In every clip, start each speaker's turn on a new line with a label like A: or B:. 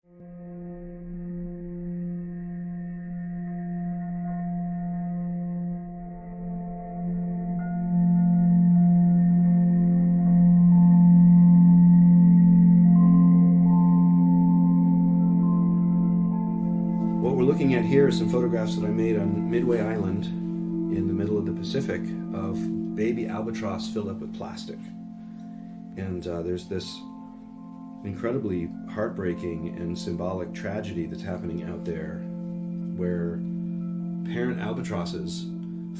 A: What we're looking at here are some photographs that I made on Midway Island in the middle of the Pacific of baby albatross filled up with plastic. And there's this incredibly heartbreaking and symbolic tragedy that's happening out there where parent albatrosses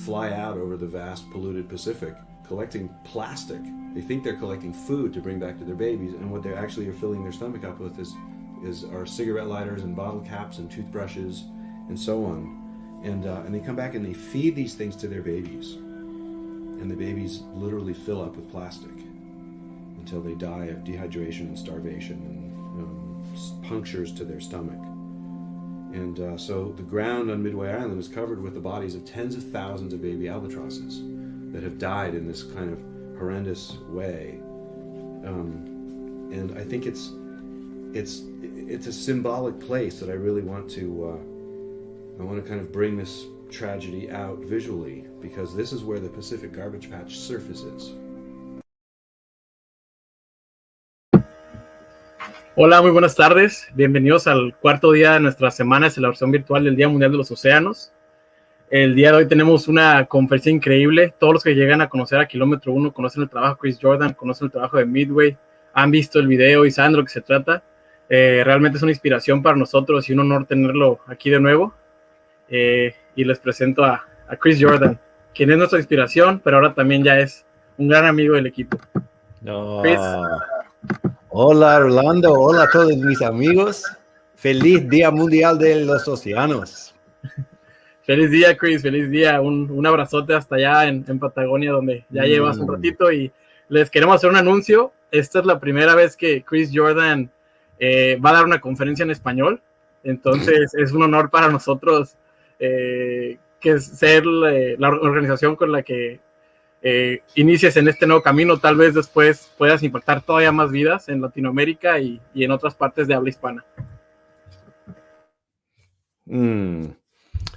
A: fly out over the vast polluted Pacific collecting plastic. They think they're collecting food to bring back to their babies, and what they actually are filling their stomach up with are cigarette lighters and bottle caps and toothbrushes and so on. And they come back and they feed these things to their babies, and the babies literally fill up with plastic until they die of dehydration and starvation and punctures to their stomach. And so the ground on Midway Island is covered with the bodies of tens of thousands of baby albatrosses that have died in this kind of horrendous way. And I think it's a symbolic place that I really want to kind of bring this tragedy out visually, because this is where the Pacific garbage patch surfaces.
B: Hola, muy buenas tardes. Bienvenidos al cuarto día de nuestra semana de celebración virtual del Día Mundial de los Océanos. El día de hoy tenemos una conferencia increíble. Todos los que llegan a conocer a Kilómetro 1 conocen el trabajo de Chris Jordan, conocen el trabajo de Midway, han visto el video y saben de lo que se trata. Realmente es una inspiración para nosotros y un honor tenerlo aquí de nuevo. Y les presento a Chris Jordan, quien es nuestra inspiración, pero ahora también ya es un gran amigo del equipo. Chris.
C: Hola Orlando, hola a todos mis amigos. Feliz Día Mundial de los Océanos.
B: Feliz día, Chris, feliz día. Un abrazote hasta allá en Patagonia, donde ya llevas un ratito. Y les queremos hacer un anuncio. Esta es la primera vez que Chris Jordan va a dar una conferencia en español. Entonces es un honor para nosotros que ser la organización con la que inicies en este nuevo camino. Tal vez después puedas impactar todavía más vidas en Latinoamérica y en otras partes de habla hispana.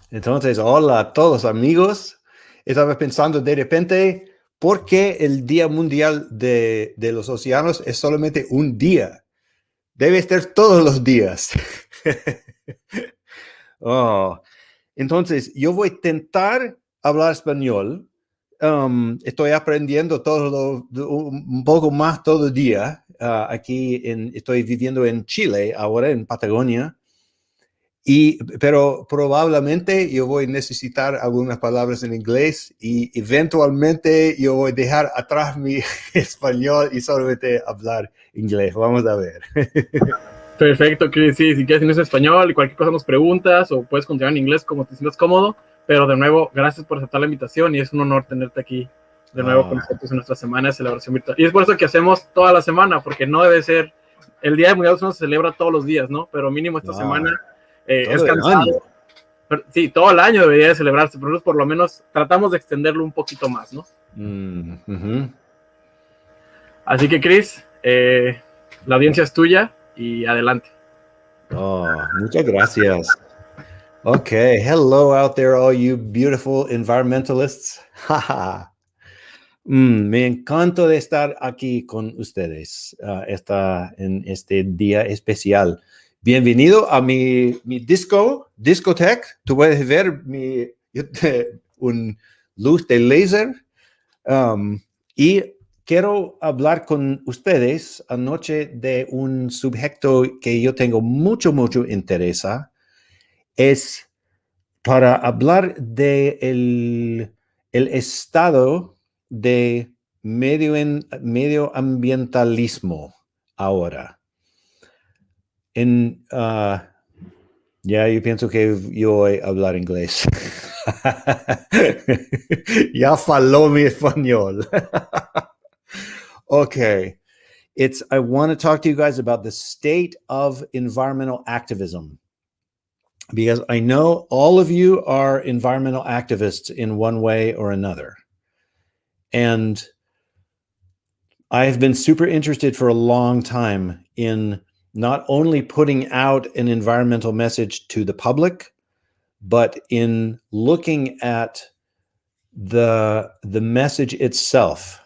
C: Entonces, hola a todos amigos. Estaba pensando de repente, ¿por qué el Día Mundial de los Océanos es solamente un día? Debe ser todos los días. Entonces, yo voy a intentar hablar español. Estoy aprendiendo un poco más todo el día. Estoy viviendo en Chile ahora, en Patagonia. Pero probablemente yo voy a necesitar algunas palabras en inglés y eventualmente yo voy a dejar atrás mi español y solamente hablar inglés. Vamos a ver.
B: Perfecto, Chris. Sí, si quieres en español y cualquier cosa nos preguntas o puedes continuar en inglés como te sientas cómodo. Pero de nuevo, gracias por aceptar la invitación y es un honor tenerte aquí de nuevo con nosotros en nuestra semana de celebración virtual. Y es por eso que hacemos toda la semana, porque no debe ser, el Día Mundial no se celebra todos los días, ¿no? Pero mínimo esta semana es cansado. Pero, sí, todo el año debería de celebrarse, pero por lo menos tratamos de extenderlo un poquito más, ¿no? Así que, Chris, la audiencia es tuya y adelante.
C: Muchas gracias. Okay, hello out there, all you beautiful environmentalists. Me encanta de estar aquí con ustedes en este día especial. Bienvenido a mi discoteca. Tú puedes ver un luz de láser. Y quiero hablar con ustedes anoche de un sujeto que yo tengo mucho interés. Es para hablar de el estado de medioambientalismo ahora. Yo pienso que yo voy a hablar inglés. Ya faló mi español. Okay. I want to talk to you guys about the state of environmental activism. Because I know all of you are environmental activists in one way or another. And I've been super interested for a long time in not only putting out an environmental message to the public, but in looking at the message itself.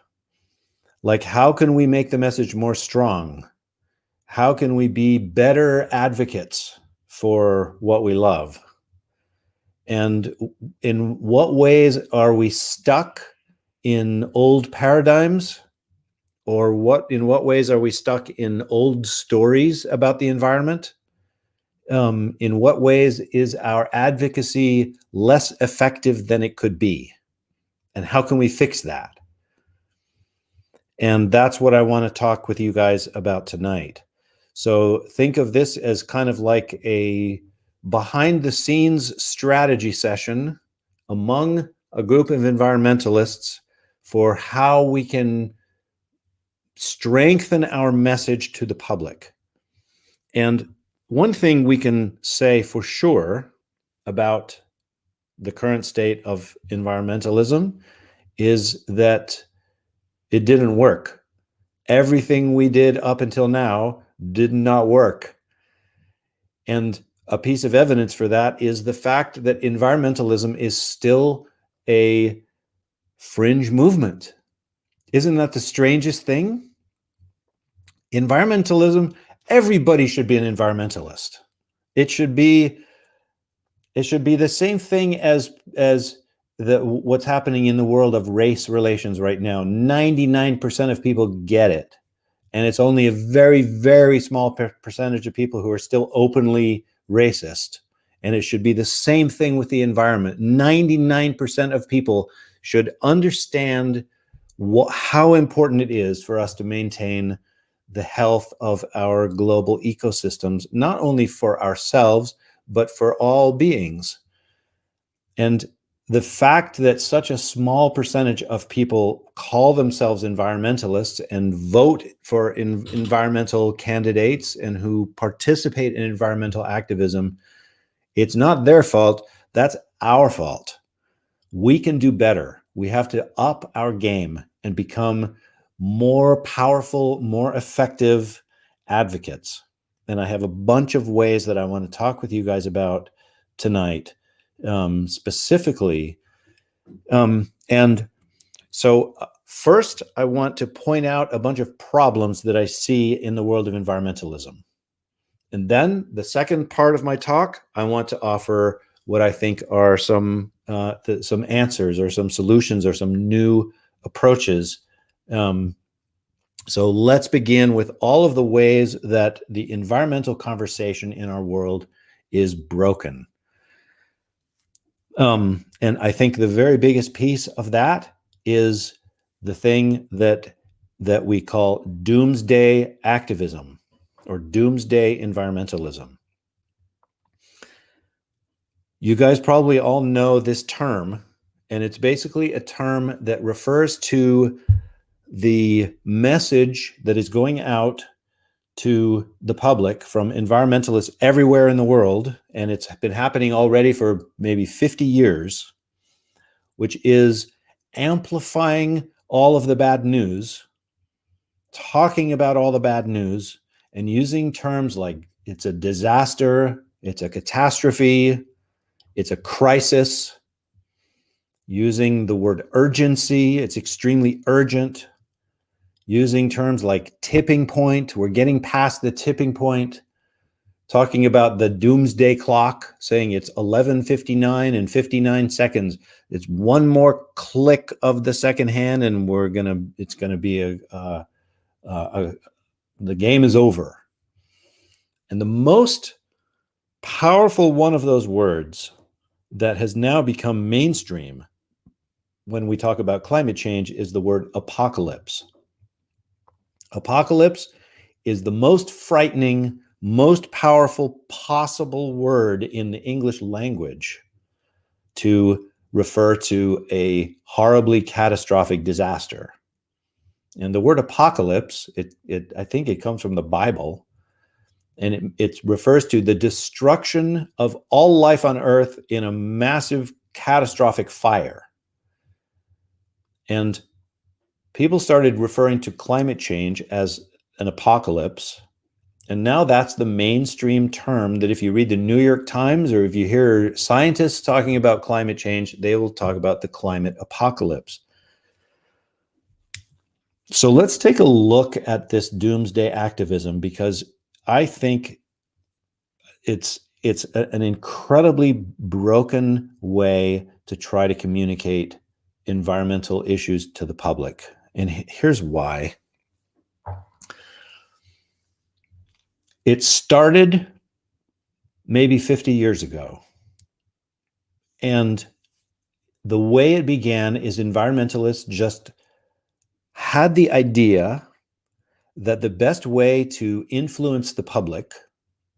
C: Like, how can we make the message more strong? How can we be better advocates for what we love? And in what ways are we stuck in old paradigms? Or in what ways are we stuck in old stories about the environment? In what ways is our advocacy less effective than it could be? And how can we fix that? And that's what I want to talk with you guys about tonight. So think of this as kind of like a behind the scenes strategy session among a group of environmentalists for how we can strengthen our message to the public. And one thing we can say for sure about the current state of environmentalism is that it didn't work. Everything we did up until now did not work. And a piece of evidence for that is the fact that environmentalism is still a fringe movement. Isn't that the strangest thing? Environmentalism, everybody should be an environmentalist. It should be the same thing as what's happening in the world of race relations right now. 99% of people get it. And it's only a very, very small percentage of people who are still openly racist. And it should be the same thing with the environment. 99% of people should understand how important it is for us to maintain the health of our global ecosystems, not only for ourselves, but for all beings. And the fact that such a small percentage of people call themselves environmentalists and vote for environmental candidates and who participate in environmental activism, it's not their fault, that's our fault. We can do better. We have to up our game and become more powerful, more effective advocates. And I have a bunch of ways that I want to talk with you guys about tonight, specifically. And so first, I want to point out a bunch of problems that I see in the world of environmentalism. And then the second part of my talk, I want to offer what I think are some answers or some solutions or some new approaches. So let's begin with all of the ways that the environmental conversation in our world is broken. And I think the very biggest piece of that is the thing that we call doomsday activism or doomsday environmentalism. You guys probably all know this term, and it's basically a term that refers to the message that is going out to the public from environmentalists everywhere in the world, and it's been happening already for maybe 50 years, which is amplifying all of the bad news, talking about all the bad news, and using terms like it's a disaster, it's a catastrophe, it's a crisis, using the word urgency, it's extremely urgent, using terms like tipping point, we're getting past the tipping point, talking about the doomsday clock, saying it's 11:59 and 59 seconds. It's one more click of the second hand and it's gonna be the game is over. And the most powerful one of those words that has now become mainstream when we talk about climate change is the word apocalypse. Apocalypse is the most frightening, most powerful possible word in the English language to refer to a horribly catastrophic disaster. And the word apocalypse, I think it comes from the Bible, and it refers to the destruction of all life on Earth in a massive catastrophic fire. And people started referring to climate change as an apocalypse And now that's the mainstream term that if you read the New York Times or if you hear scientists talking about climate change, they will talk about the climate apocalypse. So let's take a look at this doomsday activism, because I think it's an incredibly broken way to try to communicate environmental issues to the public. And here's why. It started maybe 50 years ago. And the way it began is environmentalists just had the idea that the best way to influence the public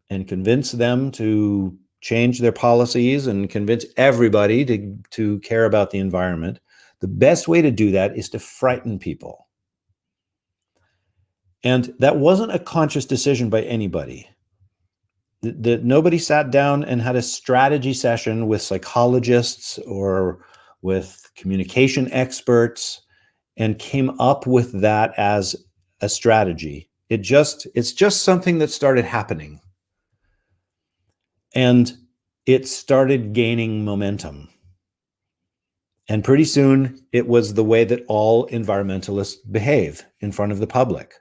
C: and convince them to change their policies and convince everybody to care about the environment, the best way to do that is to frighten people. And that wasn't a conscious decision by anybody. Nobody sat down and had a strategy session with psychologists or with communication experts and came up with that as a strategy. It's just something that started happening. And it started gaining momentum. And pretty soon, it was the way that all environmentalists behave in front of the public,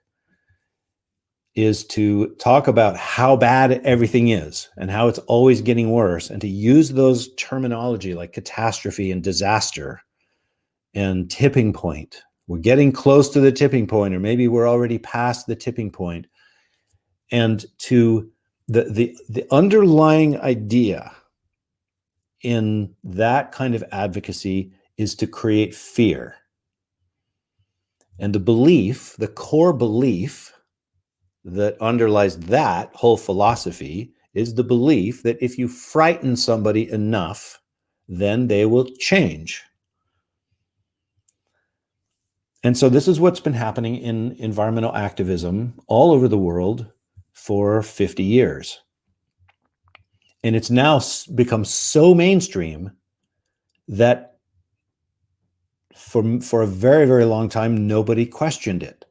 C: is to talk about how bad everything is and how it's always getting worse, and to use those terminology like catastrophe and disaster and tipping point. We're getting close to the tipping point, or maybe we're already past the tipping point. And to the underlying idea in that kind of advocacy is to create fear. And the belief, the core belief that underlies that whole philosophy is the belief that if you frighten somebody enough, then they will change. And so this is what's been happening in environmental activism all over the world for 50 years. And it's now become so mainstream that for a very, very long time, nobody questioned it.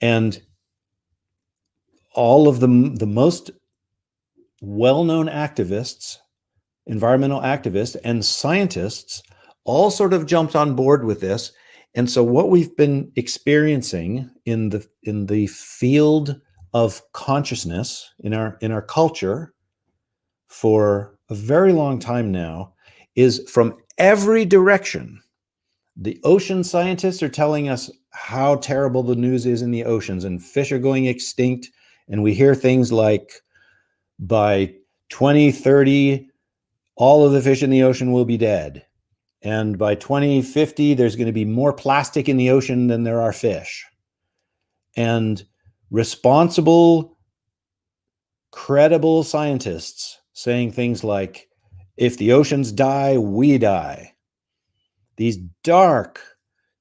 C: And all of the most well-known activists, environmental activists, and scientists all sort of jumped on board with this. And so what we've been experiencing in the field of consciousness in our culture for a very long time now is from every direction. The ocean scientists are telling us how terrible the news is in the oceans, and fish are going extinct. And we hear things like by 2030, all of the fish in the ocean will be dead. And by 2050, there's going to be more plastic in the ocean than there are fish. And responsible, credible scientists saying things like, if the oceans die, we die. These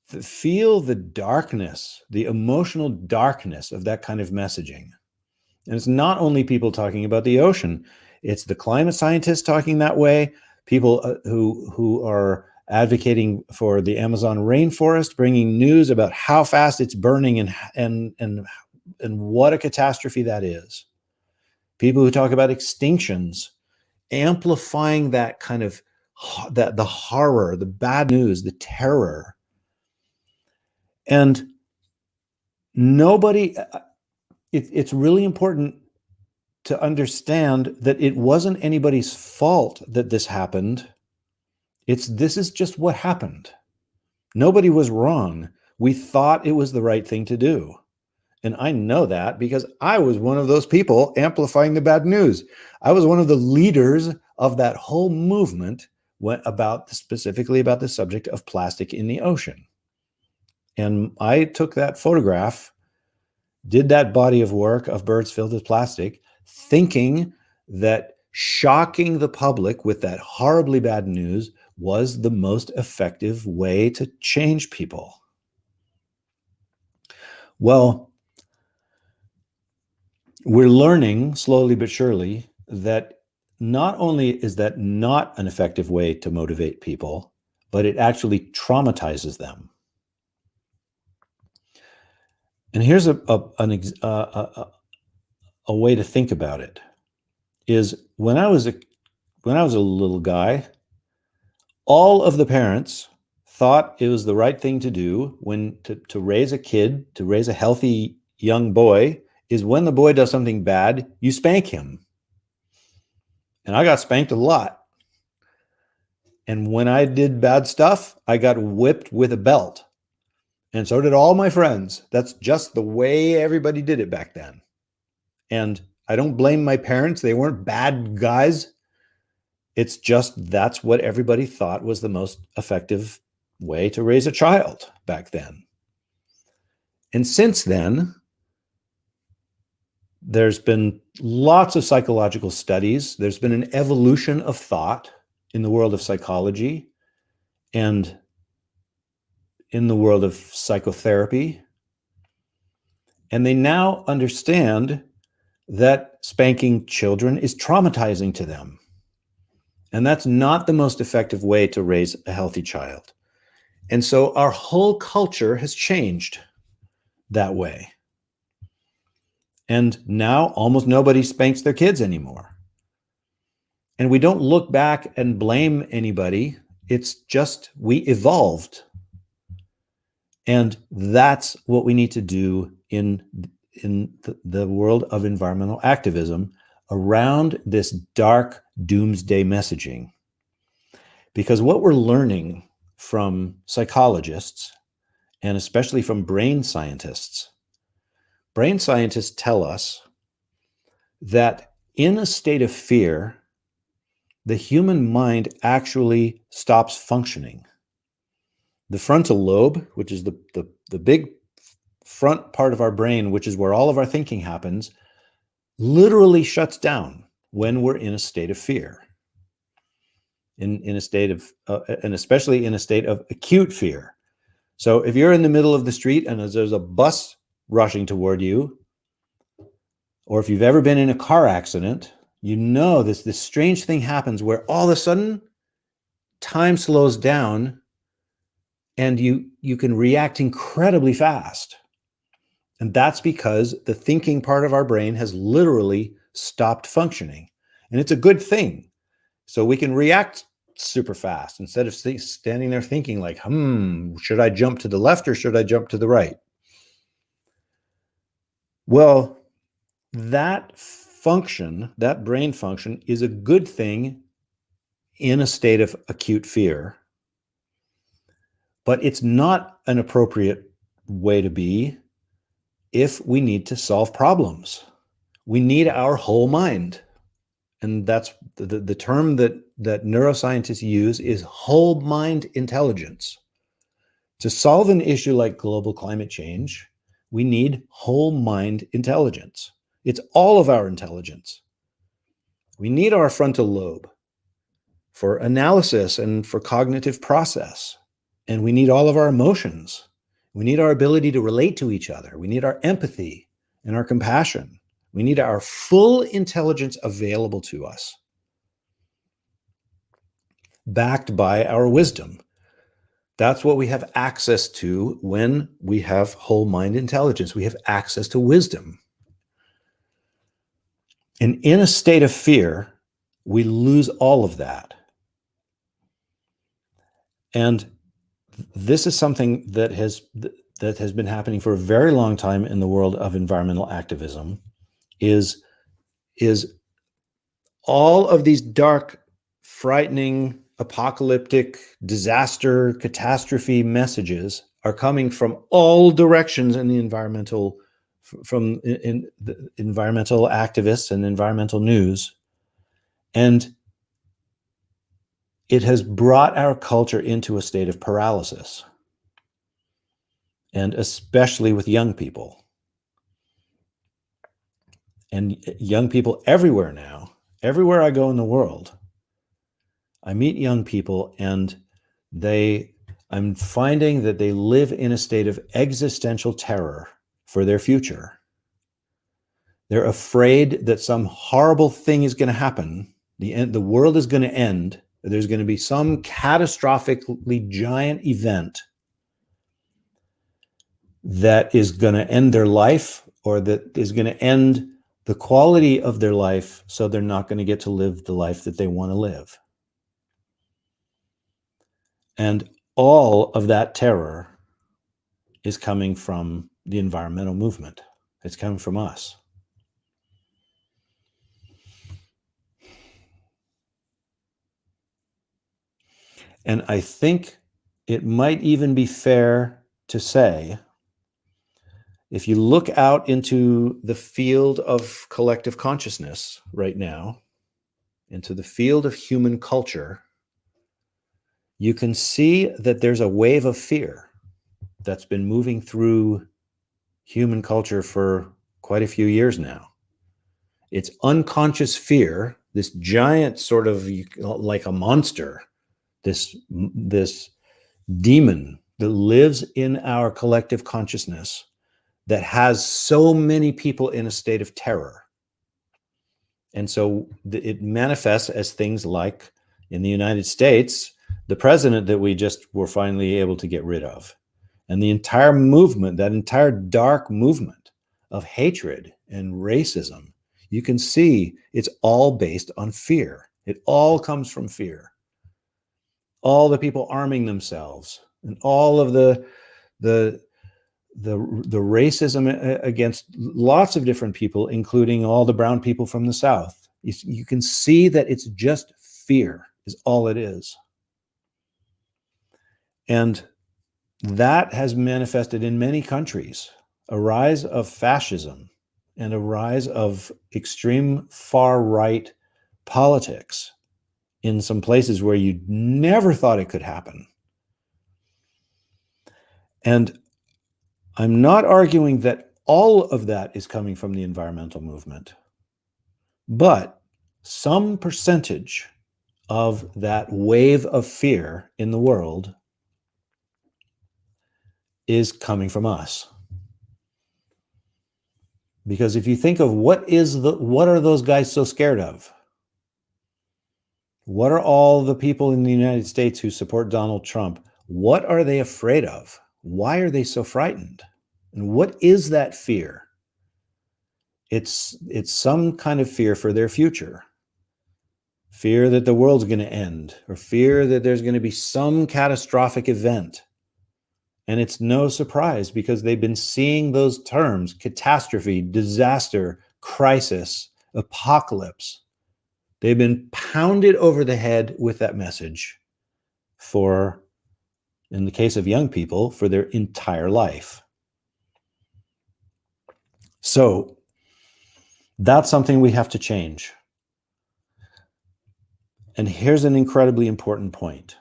C: feel the darkness, the emotional darkness of that kind of messaging. And it's not only people talking about the ocean, it's the climate scientists talking that way, people who are advocating for the Amazon rainforest, bringing news about how fast it's burning and what a catastrophe that is. People who talk about extinctions, amplifying that kind of the horror, the bad news, the terror. And nobody, it's really important to understand that it wasn't anybody's fault that this happened. This is just what happened. Nobody was wrong. We thought it was the right thing to do. And I know that because I was one of those people amplifying the bad news. I was one of the leaders of that whole movement specifically about the subject of plastic in the ocean. And I took that photograph, did that body of work of birds filled with plastic, thinking that shocking the public with that horribly bad news was the most effective way to change people. Well, we're learning slowly but surely that not only is that not an effective way to motivate people, but it actually traumatizes them. And here's a way to think about it is when I was a little guy, all of the parents thought it was the right thing to do to raise a kid, to raise a healthy young boy, is when the boy does something bad, you spank him. And I got spanked a lot. And when I did bad stuff, I got whipped with a belt. And so did all my friends. That's just the way everybody did it back then. And I don't blame my parents. They weren't bad guys. It's just that's what everybody thought was the most effective way to raise a child back then. And since then, there's been lots of psychological studies. There's been an evolution of thought in the world of psychology and in the world of psychotherapy. And they now understand that spanking children is traumatizing to them. And that's not the most effective way to raise a healthy child. And so our whole culture has changed that way. And now almost nobody spanks their kids anymore. And we don't look back and blame anybody. It's just we evolved. And that's what we need to do in the world of environmental activism around this dark doomsday messaging. Because what we're learning from psychologists, and especially from brain scientists tell us that in a state of fear, the human mind actually stops functioning. The frontal lobe, which is the big front part of our brain, which is where all of our thinking happens, literally shuts down when we're in a state of fear. In a state of, and especially in a state of acute fear. So if you're in the middle of the street and there's a bus rushing toward you, or if you've ever been in a car accident, you know this strange thing happens where all of a sudden time slows down and you can react incredibly fast. And that's because the thinking part of our brain has literally stopped functioning. And it's a good thing. So we can react super fast instead of standing there thinking like, should I jump to the left or should I jump to the right? Well, that function, that brain function, is a good thing in a state of acute fear. But it's not an appropriate way to be if we need to solve problems. We need our whole mind. And that's the term that neuroscientists use is whole mind intelligence. To solve an issue like global climate change, we need whole mind intelligence. It's all of our intelligence. We need our frontal lobe for analysis and for cognitive process. And we need all of our emotions. We need our ability to relate to each other. We need our empathy and our compassion. We need our full intelligence available to us, backed by our wisdom. That's what we have access to when we have whole mind intelligence. We have access to wisdom. And in a state of fear, we lose all of that. And this is something that has been happening for a very long time in the world of environmental activism, is all of these dark, frightening, apocalyptic, disaster, catastrophe messages are coming from all directions in the environmental activists and environmental news. And it has brought our culture into a state of paralysis, and especially with young people. And young people everywhere now, everywhere I go in the world, I meet young people and I'm finding that they live in a state of existential terror for their future. They're afraid that some horrible thing is going to happen. The world is going to end. There's going to be some catastrophically giant event that is going to end their life, or that is going to end the quality of their life so they're not going to get to live the life that they want to live. And all of that terror is coming from the environmental movement. It's coming from us. And I think it might even be fair to say, if you look out into the field of collective consciousness right now, into the field of human culture, you can see that there's a wave of fear that's been moving through human culture for quite a few years now. It's unconscious fear, this giant sort of like a monster, this demon that lives in our collective consciousness that has so many people in a state of terror. And so it manifests as things like, in the United States, the president that we just were finally able to get rid of. And the entire movement, that entire dark movement of hatred and racism, you can see it's all based on fear. It all comes from fear. All the people arming themselves and all of the racism against lots of different people, including all the brown people from the South. You can see that it's just fear is all it is. And that has manifested in many countries, a rise of fascism and a rise of extreme far-right politics in some places where you never thought it could happen. And I'm not arguing that all of that is coming from the environmental movement, but some percentage of that wave of fear in the world is coming from us. Because if you think of what are those guys so scared of? What are all the people in the United States who support Donald Trump? What are they afraid of? Why are they so frightened? And what is that fear? It's some kind of fear for their future. Fear that the world's going to end, or fear that there's going to be some catastrophic event. And it's no surprise because they've been seeing those terms: catastrophe, disaster, crisis, apocalypse. They've been pounded over the head with that message for, in the case of young people, for their entire life. So that's something we have to change. And here's an incredibly important point.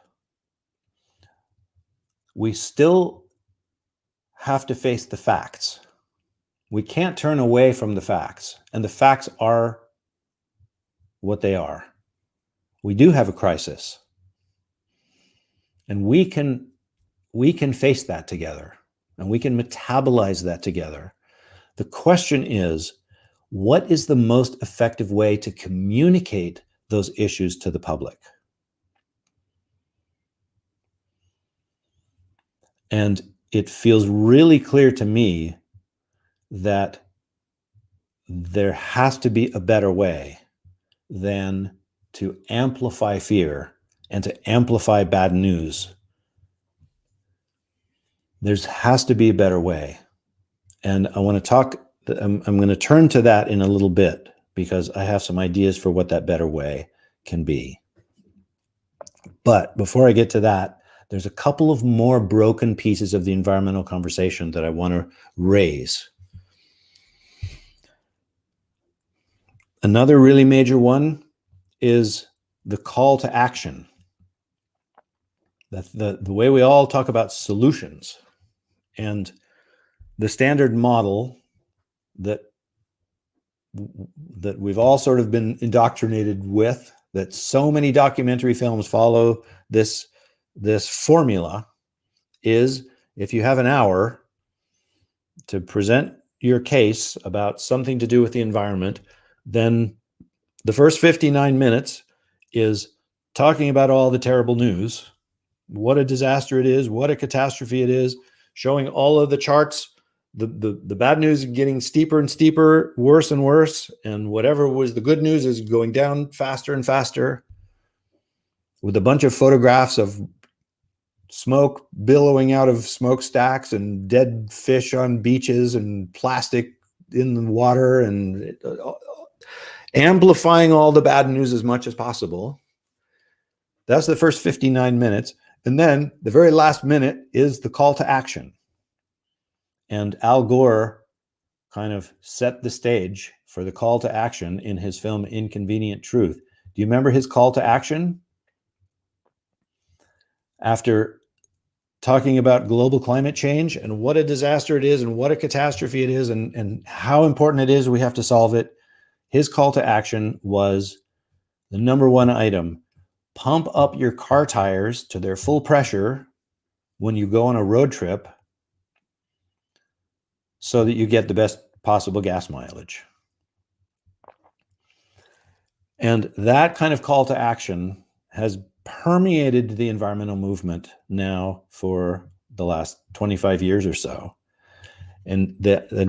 C: We still have to face the facts. We can't turn away from the facts, and the facts are what they are. We do have a crisis, and we can face that together, and we can metabolize that together. The question is, what is the most effective way to communicate those issues to the public? And it feels really clear to me that there has to be a better way than to amplify fear and to amplify bad news. There has to be a better way. And I want to talk, I'm going to turn to that in a little bit because I have some ideas for what that better way can be. But before I get to that, there's a couple of more broken pieces of the environmental conversation that I want to raise. Another really major one is the call to action. The way we all talk about solutions, and the standard model that we've all sort of been indoctrinated with, that so many documentary films follow this formula, is if you have an hour to present your case about something to do with the environment, then the first 59 minutes is talking about all the terrible news, what a disaster it is, what a catastrophe it is, showing all of the charts the bad news is getting steeper and steeper, worse and worse, and whatever was the good news is going down faster and faster, with a bunch of photographs of smoke billowing out of smokestacks and dead fish on beaches and plastic in the water, and amplifying all the bad news as much as possible. That's the first 59 minutes. And then the very last minute is the call to action. And Al Gore kind of set the stage for the call to action in his film Inconvenient Truth. Do you remember his call to action? After talking about global climate change and what a disaster it is and what a catastrophe it is and how important it is we have to solve it, his call to action was the number one item: pump up your car tires to their full pressure when you go on a road trip so that you get the best possible gas mileage. And that kind of call to action has permeated the environmental movement now for the last 25 years or so. And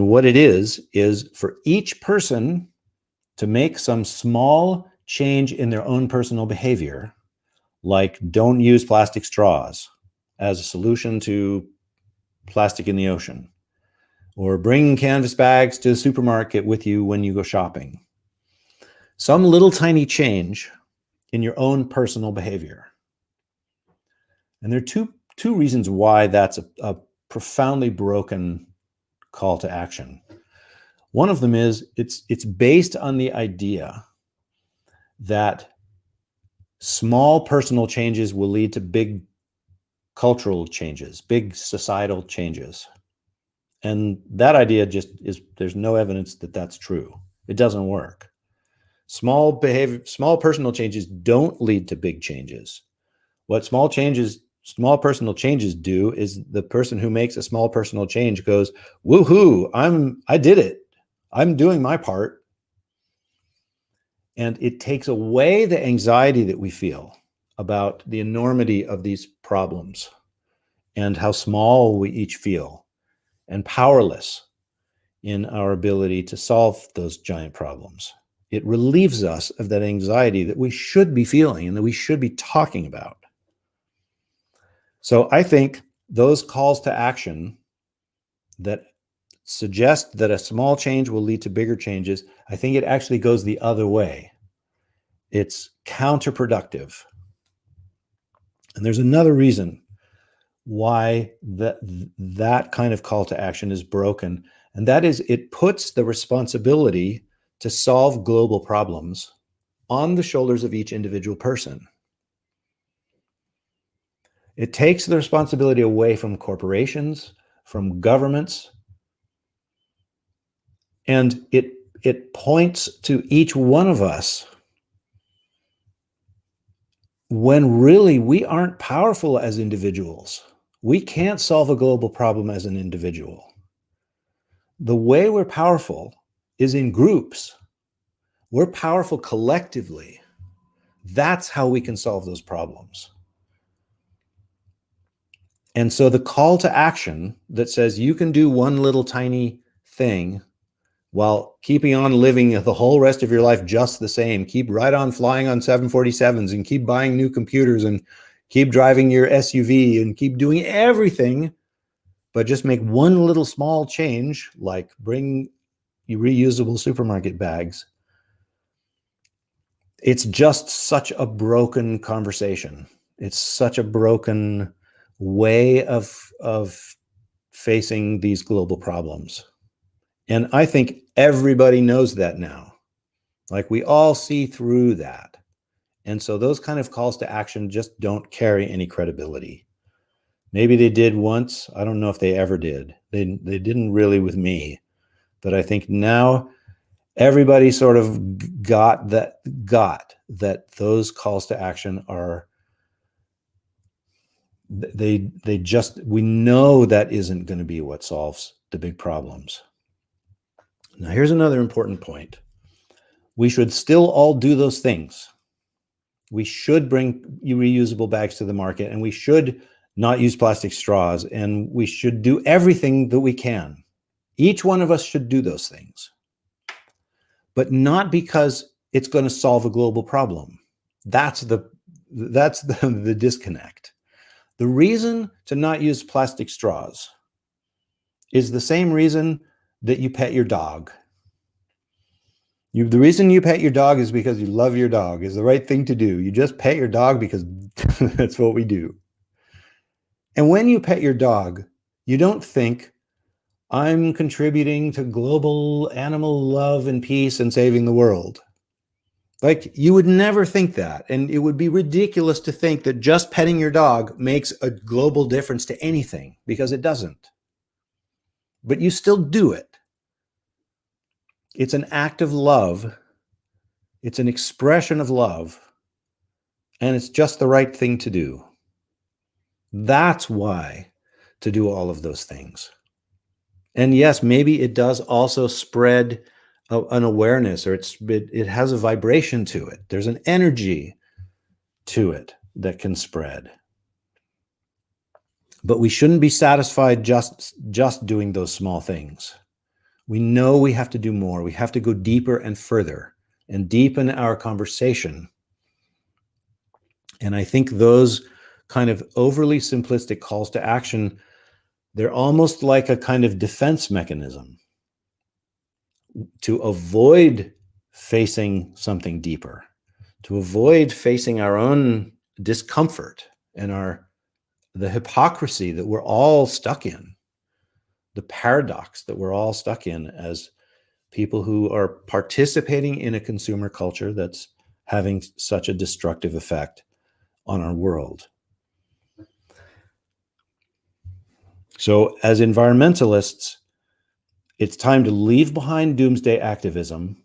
C: what it is for each person to make some small change in their own personal behavior, like don't use plastic straws as a solution to plastic in the ocean, or bring canvas bags to the supermarket with you when you go shopping. Some little tiny change in your own personal behavior. And there are two reasons why that's a profoundly broken call to action. One of them is it's based on the idea that small personal changes will lead to big cultural changes, big societal changes. And that idea just there's no evidence that that's true. It doesn't work. Small personal changes don't lead to big changes. What small personal changes do is the person who makes a small personal change goes, woohoo, I did it. I'm doing my part. And it takes away the anxiety that we feel about the enormity of these problems and how small we each feel and powerless in our ability to solve those giant problems. It relieves us of that anxiety that we should be feeling and that we should be talking about. So I think those calls to action that suggest that a small change will lead to bigger changes, I think it actually goes the other way. It's counterproductive. And there's another reason why that kind of call to action is broken, and that is it puts the responsibility to solve global problems on the shoulders of each individual person. It takes the responsibility away from corporations, from governments, and it points to each one of us when really we aren't powerful as individuals. We can't solve a global problem as an individual. The way we're powerful is in groups. We're powerful collectively. That's how we can solve those problems. And so the call to action that says you can do one little tiny thing while keeping on living the whole rest of your life just the same, keep right on flying on 747s and keep buying new computers and keep driving your SUV and keep doing everything, but just make one little small change, like bring reusable supermarket bags. It's just such a broken conversation. It's such a broken way of facing these global problems. And I think everybody knows that now. Like we all see through that. And so those kind of calls to action just don't carry any credibility. Maybe they did once. I don't know if they ever did. They didn't really with me. But I think now everybody sort of got that those calls to action are, we know that isn't going to be what solves the big problems. Now, here's another important point. We should still all do those things. We should bring reusable bags to the market, and we should not use plastic straws, and we should do everything that we can. Each one of us should do those things, but not because it's going to solve a global problem. That's the disconnect. The reason to not use plastic straws is the same reason that you pet your dog. The reason you pet your dog is because you love your dog, is the right thing to do. You just pet your dog because that's what we do. And when you pet your dog, you don't think, I'm contributing to global animal love and peace and saving the world. Like, you would never think that. And it would be ridiculous to think that just petting your dog makes a global difference to anything, because it doesn't. But you still do it. It's an act of love. It's an expression of love. And it's just the right thing to do. That's why to do all of those things. And yes, maybe it does also spread an awareness, or it has a vibration to it. There's an energy to it that can spread. But we shouldn't be satisfied just doing those small things. We know we have to do more. We have to go deeper and further and deepen our conversation. And I think those kind of overly simplistic calls to action, they're almost like a kind of defense mechanism to avoid facing something deeper, to avoid facing our own discomfort and the hypocrisy that we're all stuck in, the paradox that we're all stuck in as people who are participating in a consumer culture that's having such a destructive effect on our world. So as environmentalists, it's time to leave behind doomsday activism.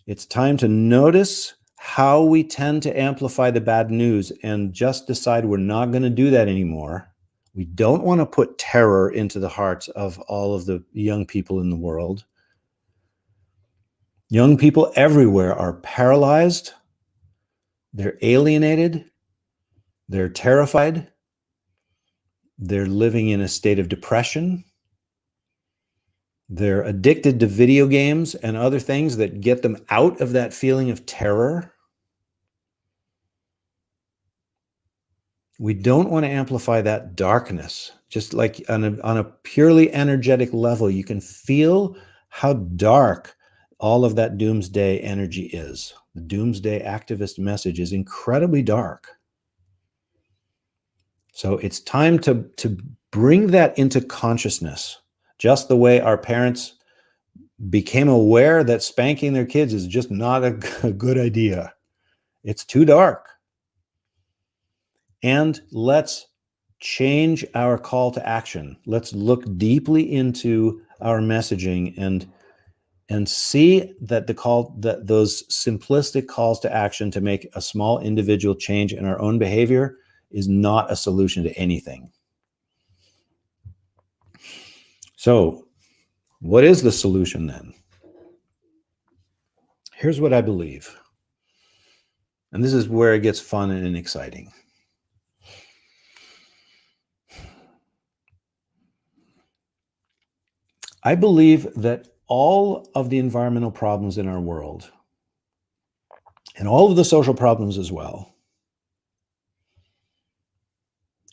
C: It's time to notice how we tend to amplify the bad news and just decide we're not going to do that anymore. We don't want to put terror into the hearts of all of the young people in the world. Young people everywhere are paralyzed. They're alienated. They're terrified. They're living in a state of depression. They're addicted to video games and other things that get them out of that feeling of terror. We don't want to amplify that darkness. Just like on a purely energetic level, you can feel how dark all of that doomsday energy is. The doomsday activist message is incredibly dark. So it's time to bring that into consciousness, just the way our parents became aware that spanking their kids is just not a good idea. It's too dark. And let's change our call to action. Let's look deeply into our messaging and see that those simplistic calls to action to make a small individual change in our own behavior is not a solution to anything. So, what is the solution then? Here's what I believe. And this is where it gets fun and exciting. I believe that all of the environmental problems in our world, and all of the social problems as well,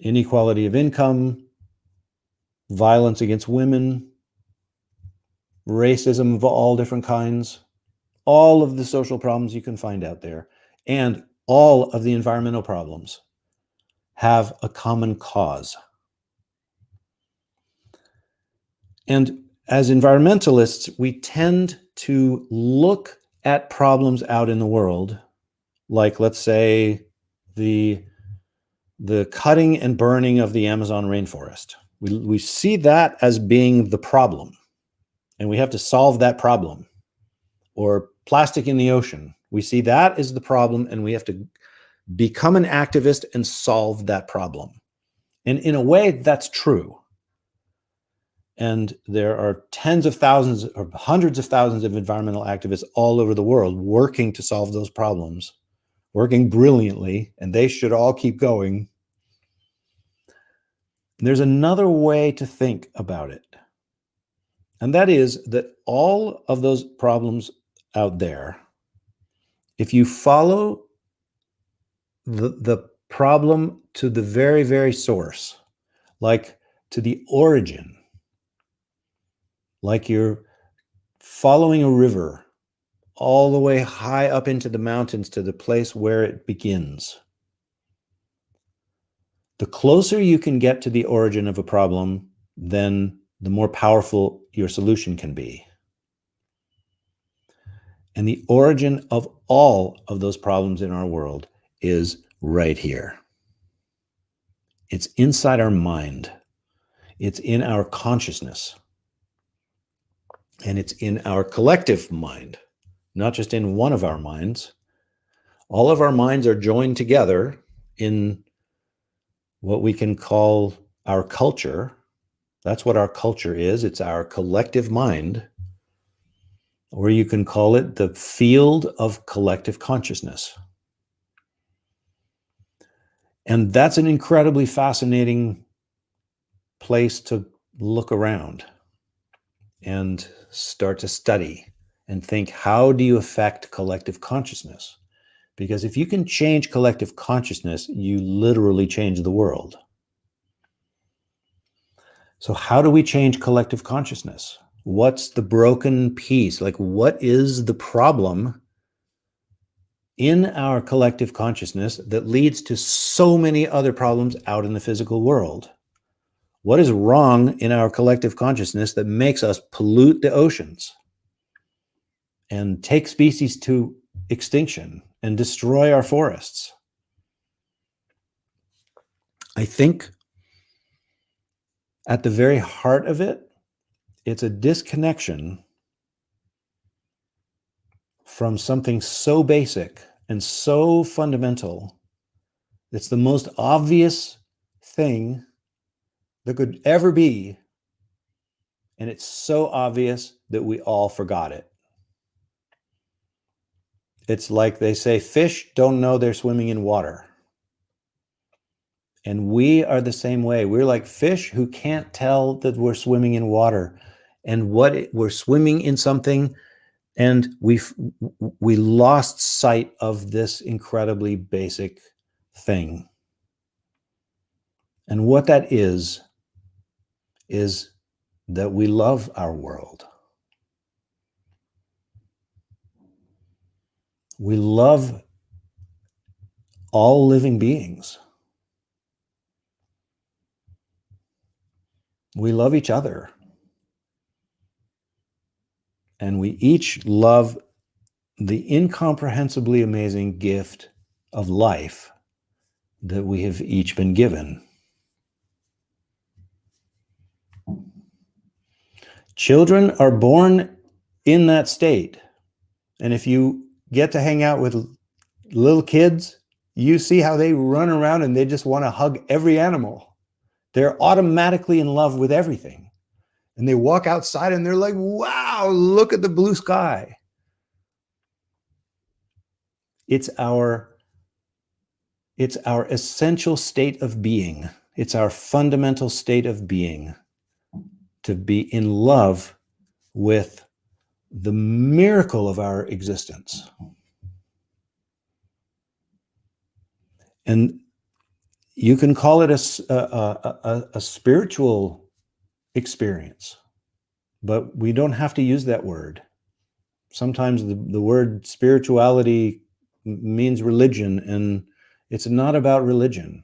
C: inequality of income, violence against women, racism of all different kinds, all of the social problems you can find out there, and all of the environmental problems have a common cause. And as environmentalists, we tend to look at problems out in the world, like, let's say, the cutting and burning of the Amazon rainforest. We see that as being the problem, and we have to solve that problem. Or plastic in the ocean. We see that as the problem, and we have to become an activist and solve that problem. And in a way, that's true. And there are tens of thousands or hundreds of thousands of environmental activists all over the world working to solve those problems, working brilliantly, and they should all keep going. There's another way to think about it. And that is that all of those problems out there, if you follow the problem to the very, very source, like to the origin, like you're following a river all the way high up into the mountains to the place where it begins. The closer you can get to the origin of a problem, then the more powerful your solution can be. And the origin of all of those problems in our world is right here. It's inside our mind. It's in our consciousness. And it's in our collective mind, not just in one of our minds. All of our minds are joined together in what we can call our culture. That's what our culture is. It's our collective mind. Or you can call it the field of collective consciousness. And that's an incredibly fascinating place to look around and start to study and think, how do you affect collective consciousness? Because if you can change collective consciousness, you literally change the world. So how do we change collective consciousness? What's the broken piece? Like, what is the problem in our collective consciousness that leads to so many other problems out in the physical world? What is wrong in our collective consciousness that makes us pollute the oceans and take species to extinction and destroy our forests? I think at the very heart of it, it's a disconnection from something so basic and so fundamental. It's the most obvious thing that could ever be. And it's so obvious that we all forgot it. It's like they say, fish don't know they're swimming in water. And we are the same way. We're like fish who can't tell that we're swimming in water and we're swimming in something, and we lost sight of this incredibly basic thing. And what that is that we love our world. We love all living beings. We love each other. And we each love the incomprehensibly amazing gift of life that we have each been given. Children are born in that state. And if you get to hang out with little kids, you see how they run around and they just want to hug every animal. They're automatically in love with everything. And they walk outside and they're like, wow, look at the blue sky. It's our essential state of being. It's our fundamental state of being to be in love with the miracle of our existence. And you can call it a spiritual experience, but we don't have to use that word. Sometimes the word spirituality means religion, and it's not about religion.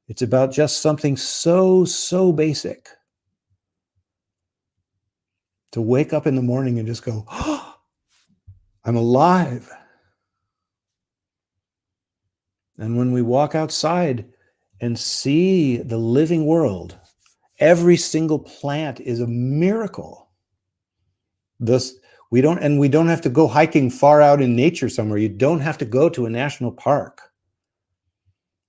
C: It's about just something so basic. To wake up in the morning and just go, oh, I'm alive. And when we walk outside and see the living world, every single plant is a miracle. We don't have to go hiking far out in nature somewhere. You don't have to go to a national park.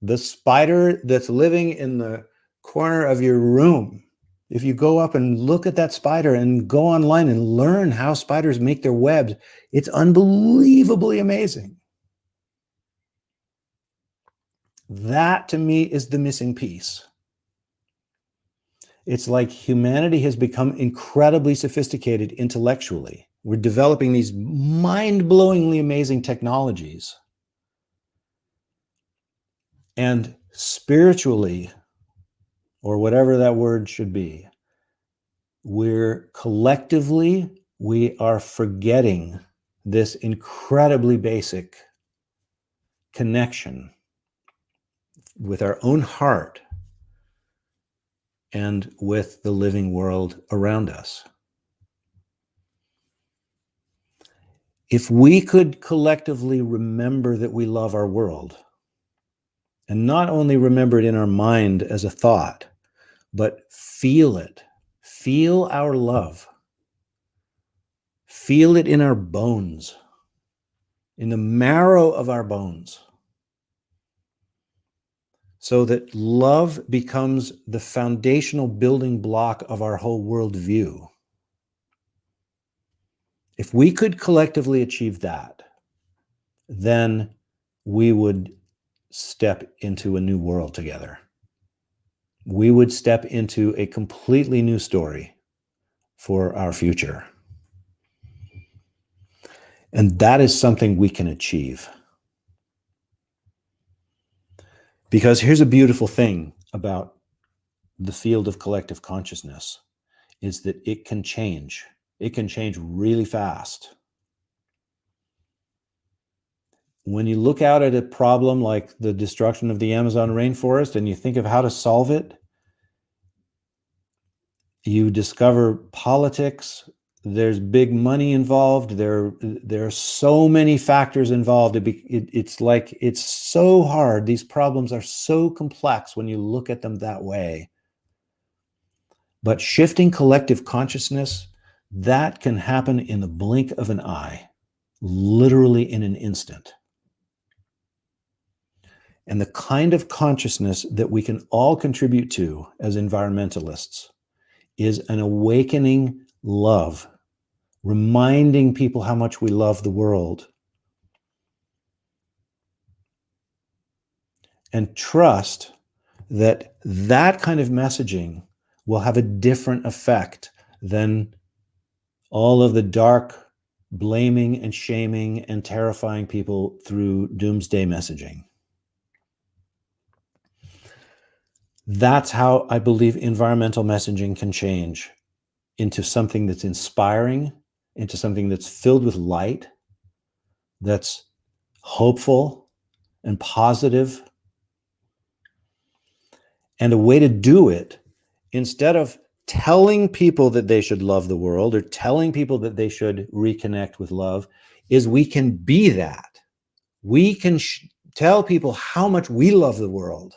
C: The spider that's living in the corner of your room, if you go up and look at that spider and go online and learn how spiders make their webs, it's unbelievably amazing. That to me is the missing piece. It's like humanity has become incredibly sophisticated intellectually. We're developing these mind-blowingly amazing technologies. And spiritually, or whatever that word should be, we are forgetting this incredibly basic connection with our own heart and with the living world around us. If we could collectively remember that we love our world, and not only remember it in our mind as a thought, but feel it, feel our love, feel it in our bones, in the marrow of our bones, so that love becomes the foundational building block of our whole worldview. If we could collectively achieve that, then we would step into a new world together. We would step into a completely new story for our future. And that is something we can achieve. Because here's a beautiful thing about the field of collective consciousness, is that it can change. It can change really fast. When you look out at a problem like the destruction of the Amazon rainforest and you think of how to solve it, you discover politics, there's big money involved, there are so many factors involved. It's so hard. These problems are so complex when you look at them that way. But shifting collective consciousness, that can happen in the blink of an eye, literally in an instant. And the kind of consciousness that we can all contribute to as environmentalists is an awakening love, reminding people how much we love the world. And trust that that kind of messaging will have a different effect than all of the dark blaming and shaming and terrifying people through doomsday messaging. That's how I believe environmental messaging can change into something that's inspiring, into something that's filled with light, that's hopeful and positive. And a way to do it, instead of telling people that they should love the world or telling people that they should reconnect with love, is we can be that. We can tell people how much we love the world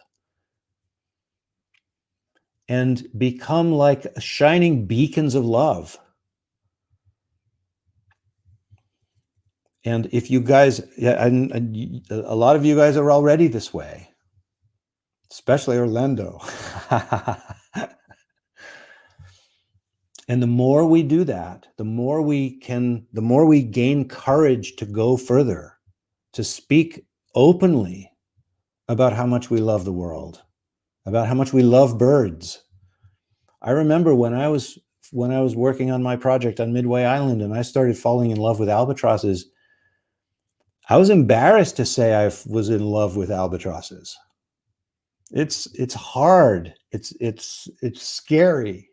C: and become like shining beacons of love. And if you guys, and a lot of you guys are already this way, especially Orlando. And the more we do that, the more we gain courage to go further, to speak openly about how much we love the world, about how much we love birds. I remember when I was working on my project on Midway Island and I started falling in love with albatrosses, I was embarrassed to say I was in love with albatrosses. It's hard. It's scary.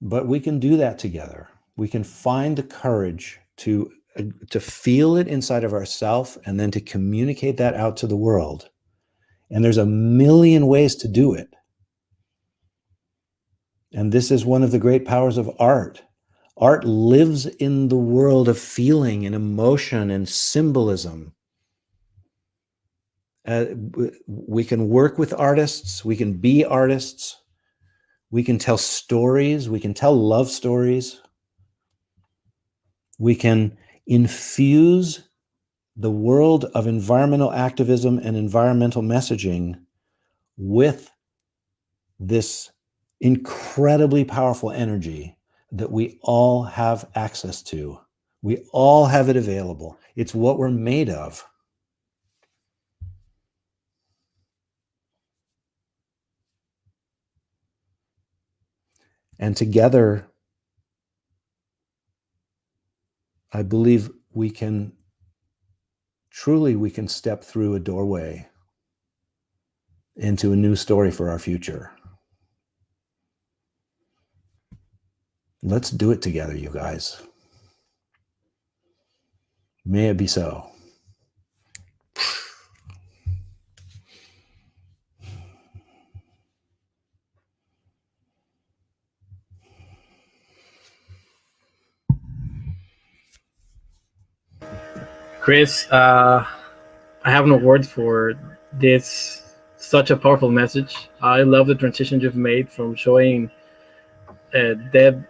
C: But we can do that together. We can find the courage to feel it inside of ourselves and then to communicate that out to the world. And there's a million ways to do it. And this is one of the great powers of art. Art lives in the world of feeling and emotion and symbolism. We can work with artists. We can be artists. We can tell stories. We can tell love stories. We can infuse the world of environmental activism and environmental messaging with this incredibly powerful energy that we all have access to. We all have it available. It's what we're made of. And together, I believe we can step through a doorway into a new story for our future. Let's do it together, you guys. May it be so.
B: Chris, I have no words for this. Such a powerful message. I love the transition you've made from showing dead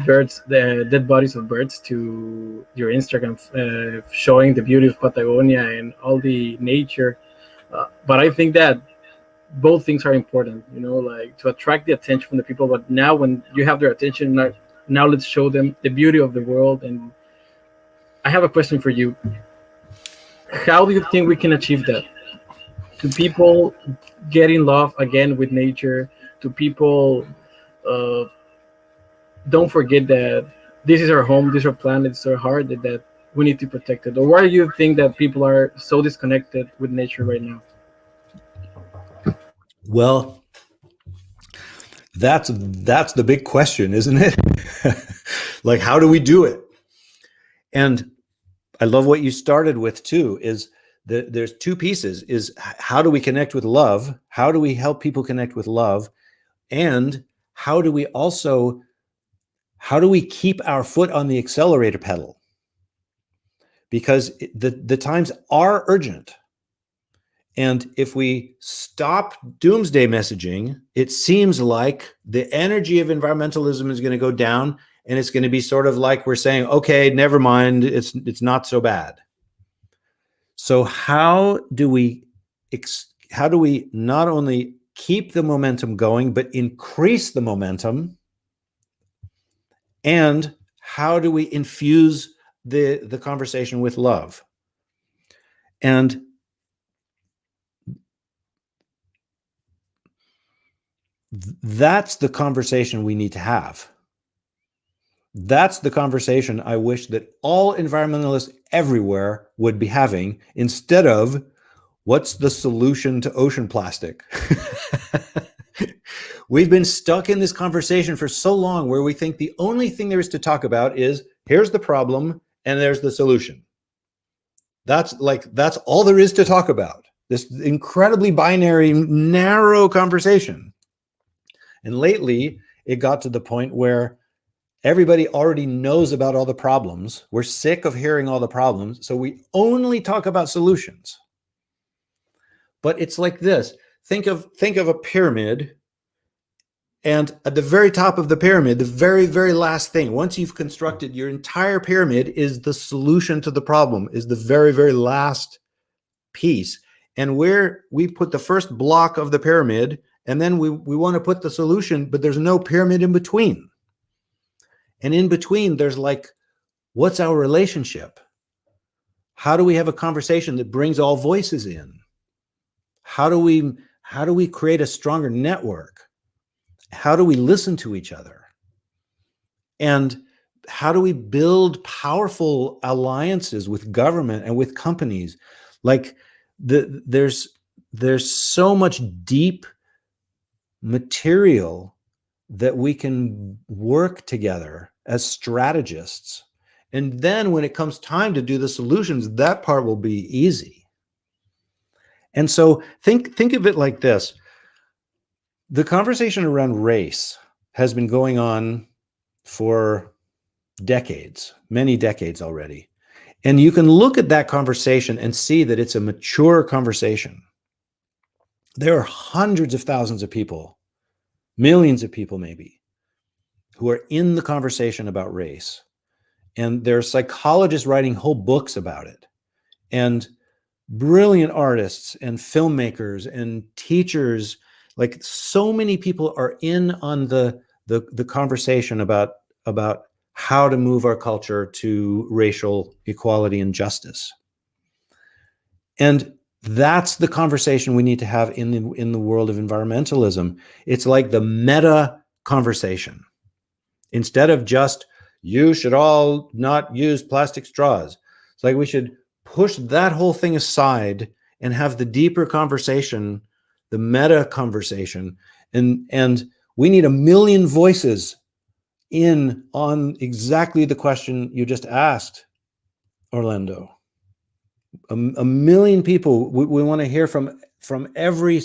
B: birds, the dead bodies of birds, to your Instagram, showing the beauty of Patagonia and all the nature. But I think that both things are important, like to attract the attention from the people. But now when you have their attention, now let's show them the beauty of the world. And I have a question for you. How do you think we can achieve that? To people get in love again with nature, to people don't forget that this is our home, this is our planet, it's our heart, that we need to protect it? Or why do you think that people are so disconnected with nature right now?
C: Well, that's the big question, isn't it? Like, how do we do it? And I love what you started with too, is that there's two pieces, is how do we connect with love? How do we help people connect with love? And how do we keep our foot on the accelerator pedal? Because the times are urgent. And if we stop doomsday messaging, it seems like the energy of environmentalism is going to go down, and it's going to be sort of like we're saying, okay, never mind, it's not so bad. So how do we not only keep the momentum going, but increase the momentum? And how do we infuse the conversation with love? And that's the conversation we need to have. That's the conversation I wish that all environmentalists everywhere would be having, instead of what's the solution to ocean plastic? We've been stuck in this conversation for so long where we think the only thing there is to talk about is here's the problem and there's the solution. That's all there is to talk about. This incredibly binary, narrow conversation. And lately, it got to the point where everybody already knows about all the problems. We're sick of hearing all the problems, so we only talk about solutions. But it's like this. Think of a pyramid, and at the very top of the pyramid, the very, very last thing, once you've constructed your entire pyramid, is the solution to the problem, is the very, very last piece. And where we put the first block of the pyramid, and then we want to put the solution, but there's no pyramid in between. And in between, there's like, what's our relationship? How do we have a conversation that brings all voices in? How do we create a stronger network? How do we listen to each other? And how do we build powerful alliances with government and with companies? Like there's so much deep material that we can work together as strategists. And then when it comes time to do the solutions, that part will be easy. And so think of it like this. The conversation around race has been going on for decades, many decades already. And you can look at that conversation and see that it's a mature conversation. There are hundreds of thousands of people, millions of people maybe, who are in the conversation about race. And there are psychologists writing whole books about it. And brilliant artists and filmmakers and teachers, like so many people are in on the conversation about how to move our culture to racial equality and justice. And that's the conversation we need to have in the world of environmentalism. It's like the meta conversation. instead of just, you should all not use plastic straws. It's like we should push that whole thing aside and have the deeper conversation, the meta conversation. And we need 1 million voices in on exactly the question you just asked, Orlando. 1 million people. We want to hear from every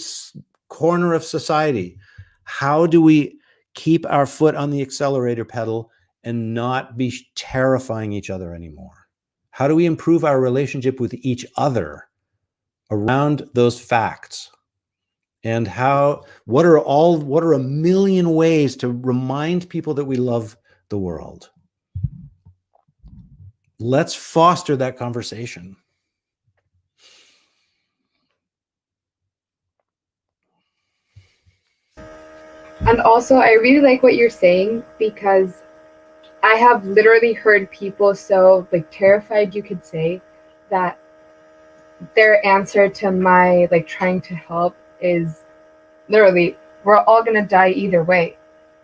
C: corner of society. How do we keep our foot on the accelerator pedal and not be terrifying each other anymore? How do we improve our relationship with each other around those facts? And what are 1 million ways to remind people that we love the world? Let's foster that conversation.
D: And also, I really like what you're saying, because I have literally heard people so terrified, you could say, that their answer to my trying to help is literally, we're all gonna die either way.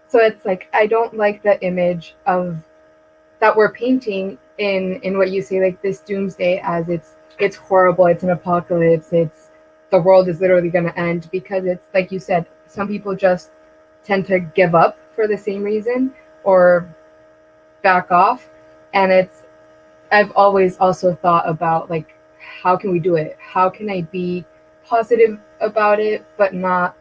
D: So it's I don't like the image of that we're painting in what you say, this doomsday, as it's horrible, it's an apocalypse, it's the world is literally gonna end, because it's like you said, some people just tend to give up for the same reason or back off. And I've always also thought about how can we do it? How can I be positive about it, but not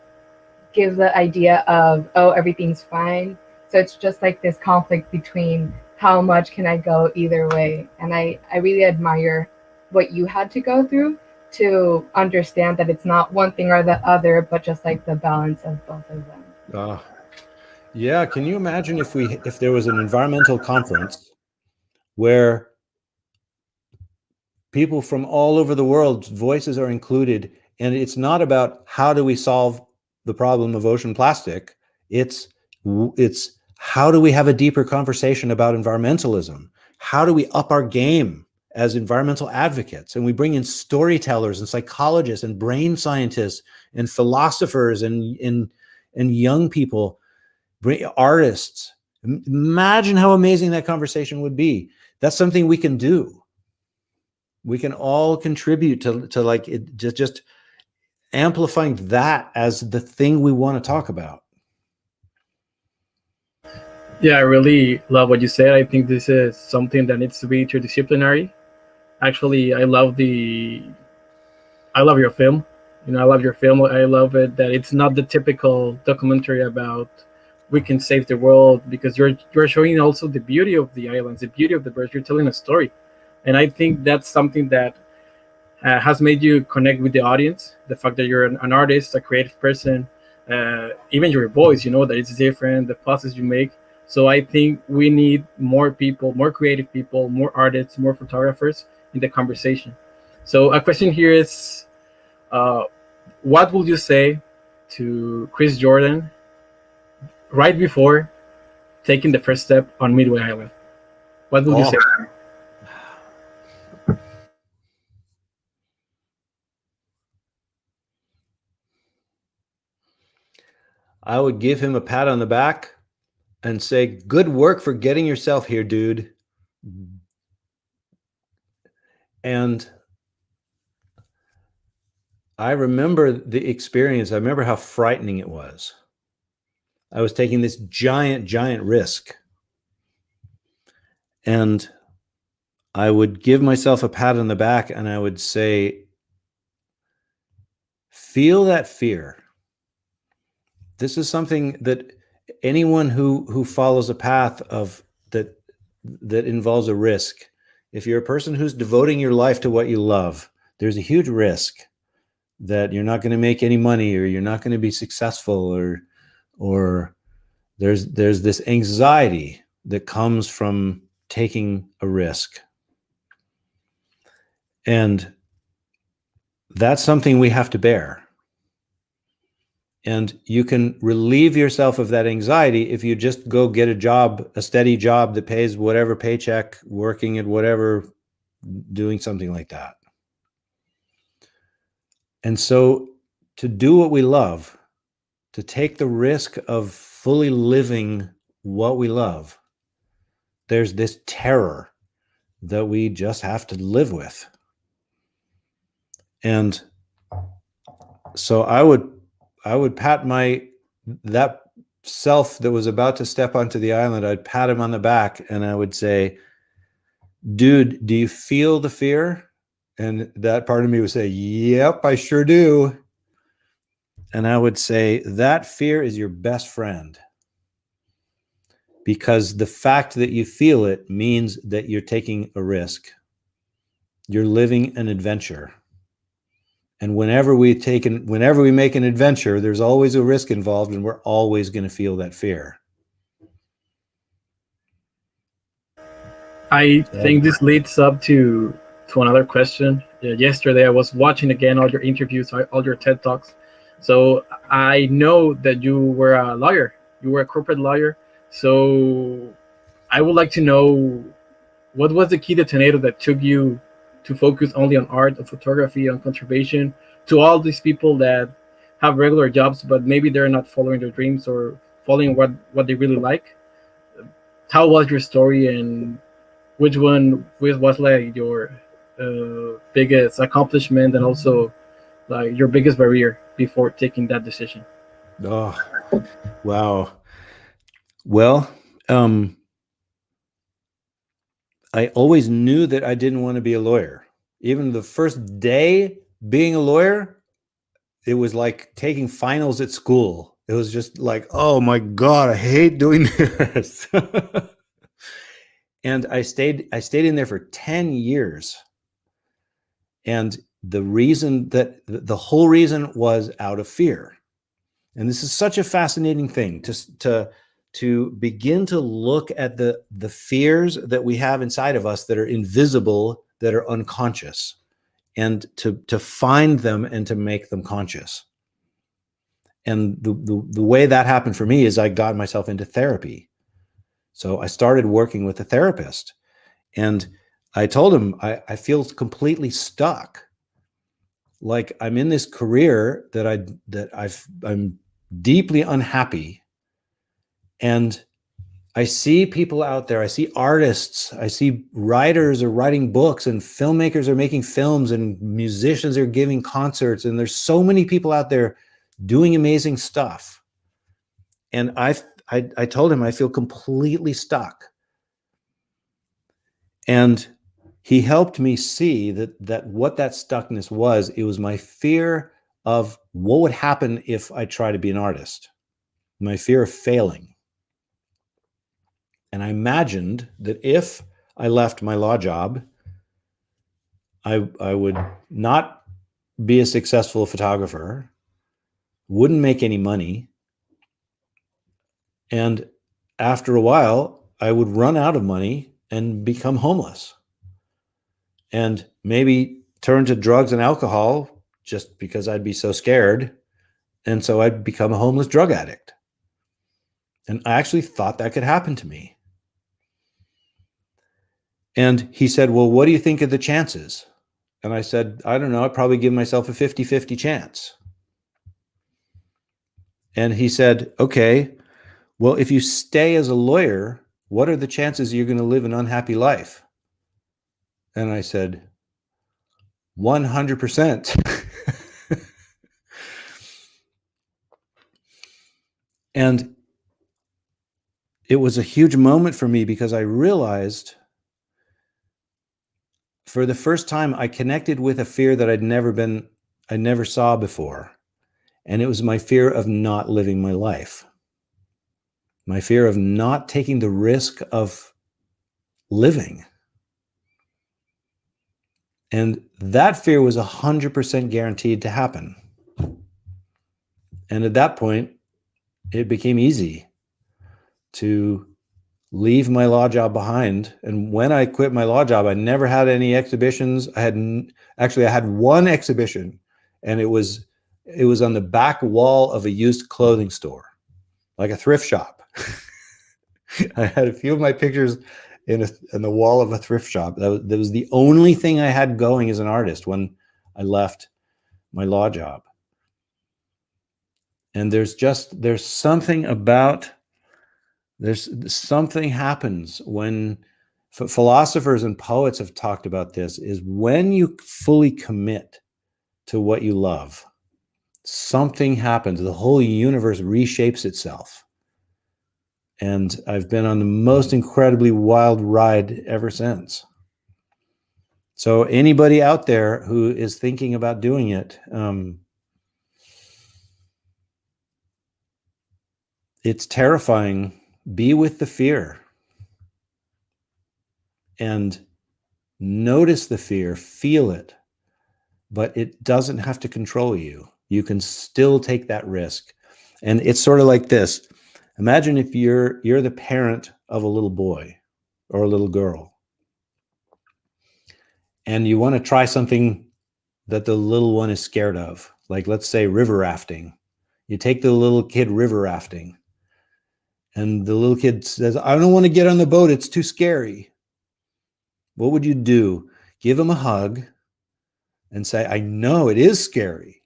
D: give the idea of, oh, everything's fine? So it's just this conflict between how much can I go either way. And I really admire what you had to go through to understand that it's not one thing or the other, but just the balance of both of them.
C: Yeah. Can you imagine if there was an environmental conference where people from all over the world's voices are included, and it's not about how do we solve the problem of ocean plastic, it's how do we have a deeper conversation about environmentalism? How do we up our game as environmental advocates? And we bring in storytellers and psychologists and brain scientists and philosophers and young people, artists. Imagine how amazing that conversation would be. That's something we can do. We can all contribute to it, just amplifying that as the thing we want to talk about.
B: Yeah, I really love what you said. I think this is something that needs to be interdisciplinary. Actually, I love your film. I love your film. I love it that it's not the typical documentary about we can save the world, because you're showing also the beauty of the islands, the beauty of the birds. You're telling a story. And I think that's something that has made you connect with the audience. The fact that you're an artist, a creative person, even your voice, that it's different, the pauses you make. So I think we need more people, more creative people, more artists, more photographers in the conversation. So a question here is, what would you say to Chris Jordan right before taking the first step on Midway Island? What would you say?
C: I would give him a pat on the back and say, good work for getting yourself here, dude. And I remember the experience. I remember how frightening it was. I was taking this giant risk. And I would give myself a pat on the back and I would say, feel that fear. This is something that anyone who follows a path of that involves a risk, if you're a person who's devoting your life to what you love, there's a huge risk that you're not going to make any money, or you're not going to be successful, or there's this anxiety that comes from taking a risk. And that's something we have to bear. And you can relieve yourself of that anxiety if you just go get a job, a steady job that pays whatever paycheck, working at whatever, doing something like that. And so to do what we love, to take the risk of fully living what we love, there's this terror that we just have to live with. And so I would pat that self that was about to step onto the island, I'd pat him on the back and I would say, dude, do you feel the fear? And that part of me would say, yep, I sure do. And I would say, that fear is your best friend. Because the fact that you feel it means that you're taking a risk. You're living an adventure. And whenever we make an adventure, there's always a risk involved, and we're always going to feel that fear.
B: I think this leads up to another question. Yesterday, I was watching again all your interviews, all your TED Talks. So I know that you were a lawyer. You were a corporate lawyer. So I would like to know, what was the key detonator that took you to focus only on art, on photography, on conservation, to all these people that have regular jobs, but maybe they're not following their dreams or following what they really like? How was your story, and which one was like your biggest accomplishment, and also like your biggest barrier before taking that decision?
C: Oh, wow. Well, I always knew that I didn't want to be a lawyer. Even the first day being a lawyer, it was like taking finals at school. It was just like, oh my God, I hate doing this. And I stayed in there for 10 years. And the whole reason was out of fear. And this is such a fascinating thing to begin to look at the fears that we have inside of us that are invisible, that are unconscious, and to find them and to make them conscious. And the way that happened for me is I got myself into therapy. So I started working with a therapist, and I told him I feel completely stuck. Like I'm in this career I'm deeply unhappy. And I see people out there, I see artists, I see writers are writing books, and filmmakers are making films, and musicians are giving concerts. And there's so many people out there doing amazing stuff. And I told him I feel completely stuck. And he helped me see that what that stuckness was, it was my fear of what would happen if I try to be an artist, my fear of failing. And I imagined that if I left my law job, I would not be a successful photographer, wouldn't make any money, and after a while, I would run out of money and become homeless, and maybe turn to drugs and alcohol just because I'd be so scared, and so I'd become a homeless drug addict. And I actually thought that could happen to me. And he said, well, what do you think of the chances? And I said, I don't know, I'd probably give myself a 50-50 chance. And he said, okay, well, if you stay as a lawyer, what are the chances you're going to live an unhappy life? And I said, 100%. And it was a huge moment for me, because I realized for the first time I connected with a fear that I never saw before. And it was my fear of not living my life. My fear of not taking the risk of living. And that fear was 100% guaranteed to happen. And at that point, it became easy to leave my law job behind. And when I quit my law job, I never had any exhibitions. I had one exhibition, and it was on the back wall of a used clothing store, like a thrift shop. I had a few of my pictures in the wall of a thrift shop. That was the only thing I had going as an artist when I left my law job. And there's something about There's something happens when philosophers and poets have talked about this, is when you fully commit to what you love, something happens. The whole universe reshapes itself. And I've been on the most incredibly wild ride ever since. So anybody out there who is thinking about doing it, it's terrifying. Be with the fear and notice the fear, feel it, but it doesn't have to control you. You can still take that risk. And it's sort of like this. Imagine if you're the parent of a little boy or a little girl, and you want to try something that the little one is scared of, like let's say river rafting. You take the little kid river rafting, and the little kid says, I don't want to get on the boat, it's too scary. What would you do? Give him a hug and say, I know it is scary.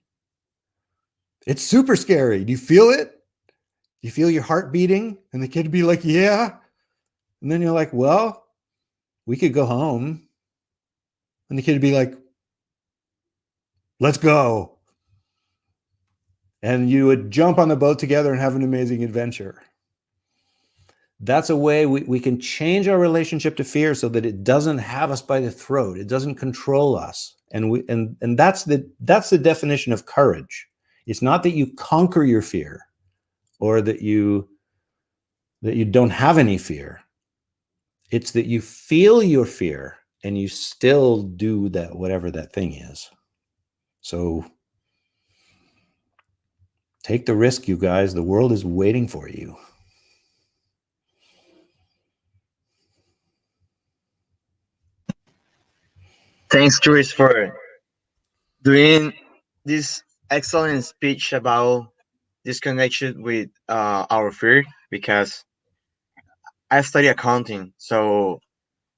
C: It's super scary. Do you feel it? Do you feel your heart beating? And the kid would be like, yeah. And then you're like, well, we could go home. And the kid would be like, let's go. And you would jump on the boat together and have an amazing adventure. That's a way we can change our relationship to fear so that it doesn't have us by the throat. It doesn't control us. And that's the definition of courage. It's not that you conquer your fear or that you don't have any fear. It's that you feel your fear and you still do that, whatever that thing is. So take the risk, you guys. The world is waiting for you.
E: Thanks, Chris, for doing this excellent speech about this connection with our fear, because I study accounting, so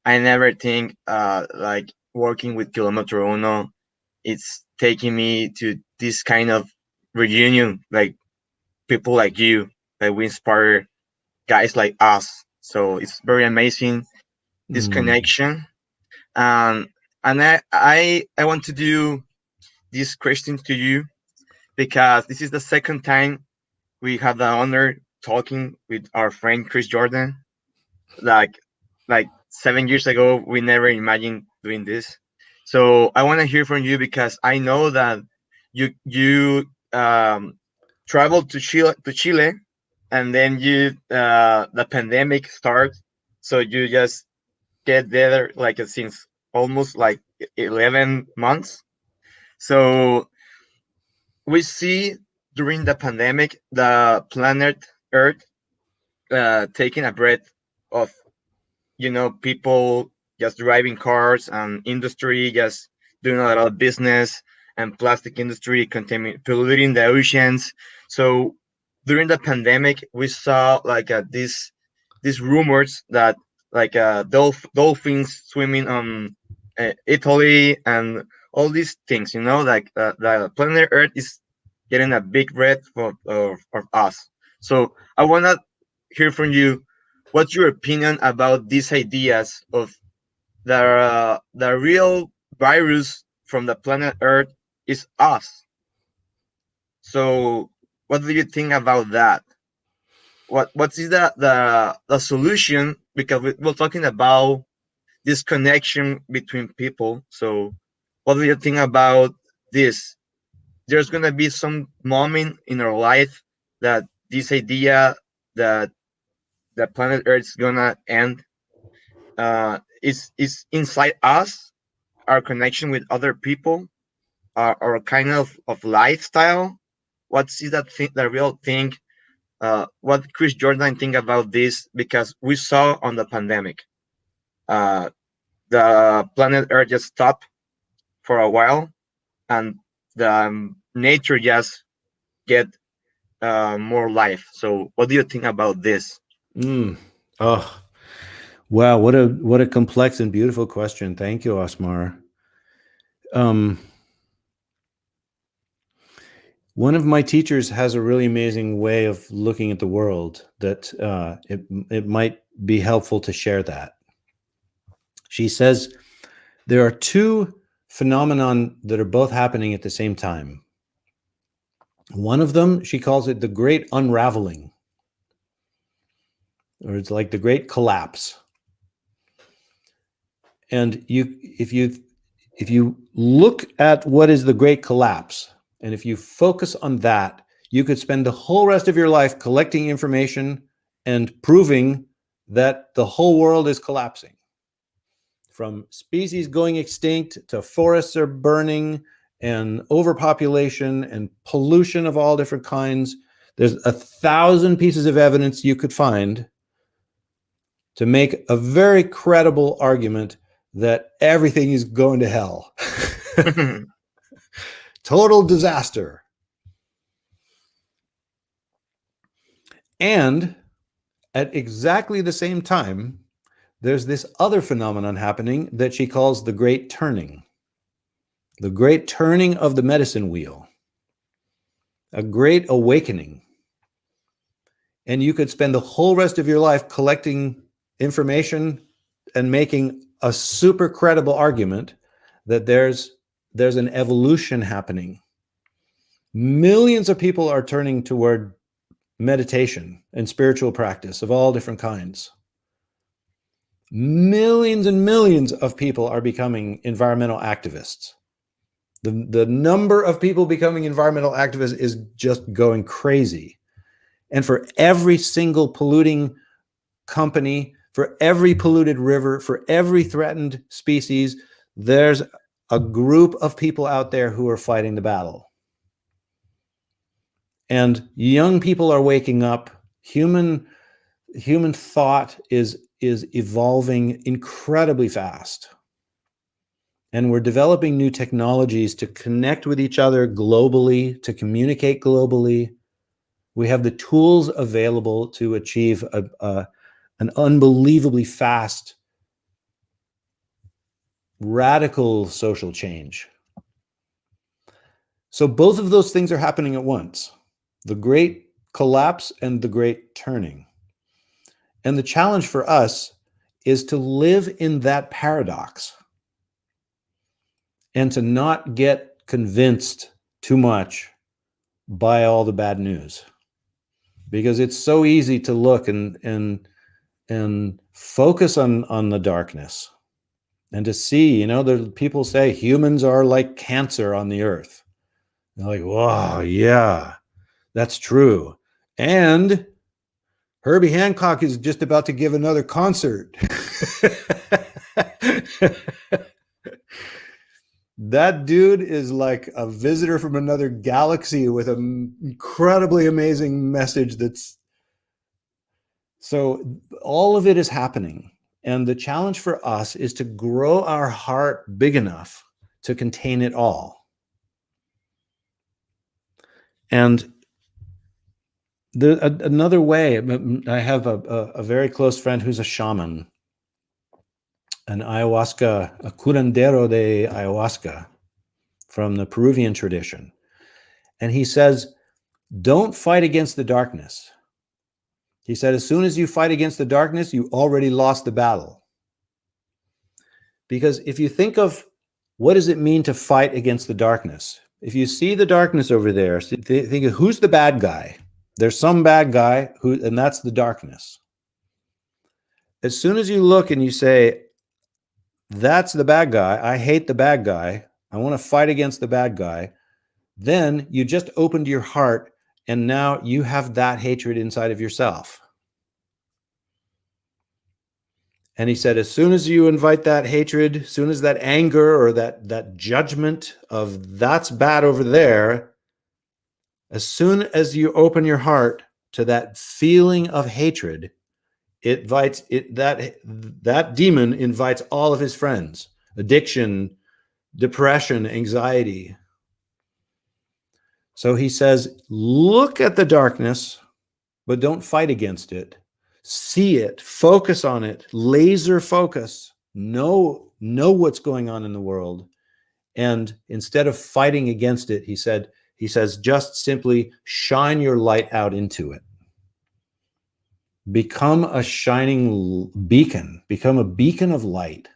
E: I never think like working with Kilometer Uno, it's taking me to this kind of reunion, like people like you, that we inspire guys like us. So it's very amazing, this connection. Um, and I want to do this question to you because this is the second time we had the honor talking with our friend Chris Jordan. Like 7 years ago, we never imagined doing this. So I want to hear from you because I know that you traveled to Chile, and then the pandemic started, so you just get there like since almost like 11 months. So we see during the pandemic the planet Earth taking a breath of people just driving cars and industry just doing a lot of business, and plastic industry polluting the oceans. So during the pandemic we saw like these rumors that like dolphins swimming on Italy and all these things, like the planet Earth is getting a big breath of us. So I want to hear from you, what's your opinion about these ideas of the real virus from the planet Earth is us? So what do you think about that? What is the solution? Because we're talking about this connection between people. So what do you think about this? There's gonna be some moment in our life that this idea that the planet Earth is gonna end is inside us, our connection with other people, our kind of lifestyle. What's that thing, the real thing? What Chris Jordan think about this? Because we saw on the pandemic, uh, the planet Earth just stopped for a while, and the nature just get more life. So, what do you think about this?
C: Oh, wow! What a complex and beautiful question. Thank you, Osmar. One of my teachers has a really amazing way of looking at the world that it might be helpful to share that. She says there are two phenomenon that are both happening at the same time. One of them, she calls it the great unraveling, or it's like the great collapse. And if you look at what is the great collapse, and if you focus on that, you could spend the whole rest of your life collecting information and proving that the whole world is collapsing. From species going extinct to forests are burning and overpopulation and pollution of all different kinds. There's 1,000 pieces of evidence you could find to make a very credible argument that everything is going to hell. Total disaster. And at exactly the same time, there's this other phenomenon happening that she calls the great turning of the medicine wheel, a great awakening. And you could spend the whole rest of your life collecting information and making a super credible argument that there's an evolution happening. Millions of people are turning toward meditation and spiritual practice of all different kinds. Millions and millions of people are becoming environmental activists. The number of people becoming environmental activists is just going crazy. And for every single polluting company, for every polluted river, for every threatened species, there's a group of people out there who are fighting the battle. And young people are waking up. Human thought is evolving incredibly fast. And we're developing new technologies to connect with each other globally, to communicate globally. We have the tools available to achieve an unbelievably fast, radical social change. So both of those things are happening at once. The great collapse and the great turning. And the challenge for us is to live in that paradox and to not get convinced too much by all the bad news. Because it's so easy to look and focus on the darkness and to see, the people say humans are like cancer on the earth. They're like, wow, yeah, that's true. And Herbie Hancock is just about to give another concert. That dude is like a visitor from another galaxy with an incredibly amazing message. So all of it is happening. And the challenge for us is to grow our heart big enough to contain it all. And another way, I have a very close friend who's a shaman, a curandero de ayahuasca from the Peruvian tradition. And he says, don't fight against the darkness. He said, as soon as you fight against the darkness, you already lost the battle. Because if you think of what does it mean to fight against the darkness? If you see the darkness over there, think of who's the bad guy. There's some bad guy and that's the darkness. As soon as you look and you say, that's the bad guy, I hate the bad guy, I want to fight against the bad guy, then you just opened your heart and now you have that hatred inside of yourself. And he said, as soon as you invite that hatred, as soon as that anger or that judgment of that's bad over there, as soon as you open your heart to that feeling of hatred, that demon invites all of his friends, addiction, depression, anxiety. So he says, look at the darkness, but don't fight against it. See it, focus on it, laser focus, know what's going on in the world. And instead of fighting against it, he said, He says, just simply shine your light out into it. Become a shining beacon, become a beacon of light.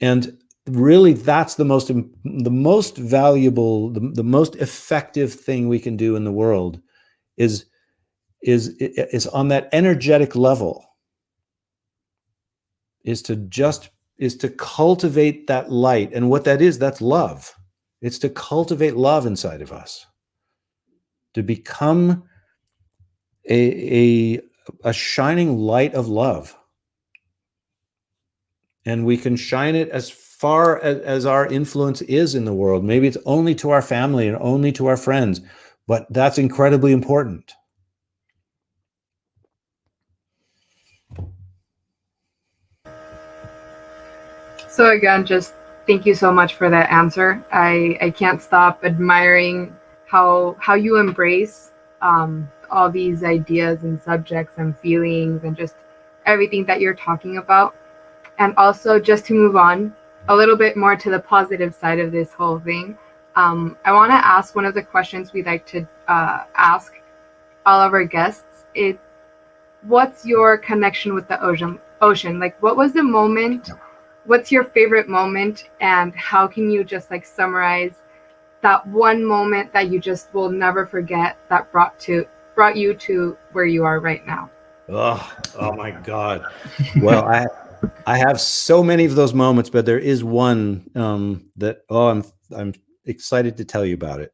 C: And really, that's the most valuable, the most effective thing we can do in the world is on that energetic level, is to cultivate that light. And what that is, that's love. It's to cultivate love inside of us, to become a shining light of love. And we can shine it as far as our influence is in the world. Maybe it's only to our family and only to our friends, but that's incredibly important.
D: So again, just thank you so much for that answer. I can't stop admiring how you embrace all these ideas and subjects and feelings and just everything that you're talking about. And also, just to move on a little bit more to the positive side of this whole thing, I want to ask one of the questions we like to ask all of our guests is, what's your connection with the ocean? Like, what was the moment? What's your favorite moment? And how can you just like summarize that one moment that you just will never forget that brought you to where you are right now?
C: Oh my God. Well, I have so many of those moments, but there is one that I'm excited to tell you about it.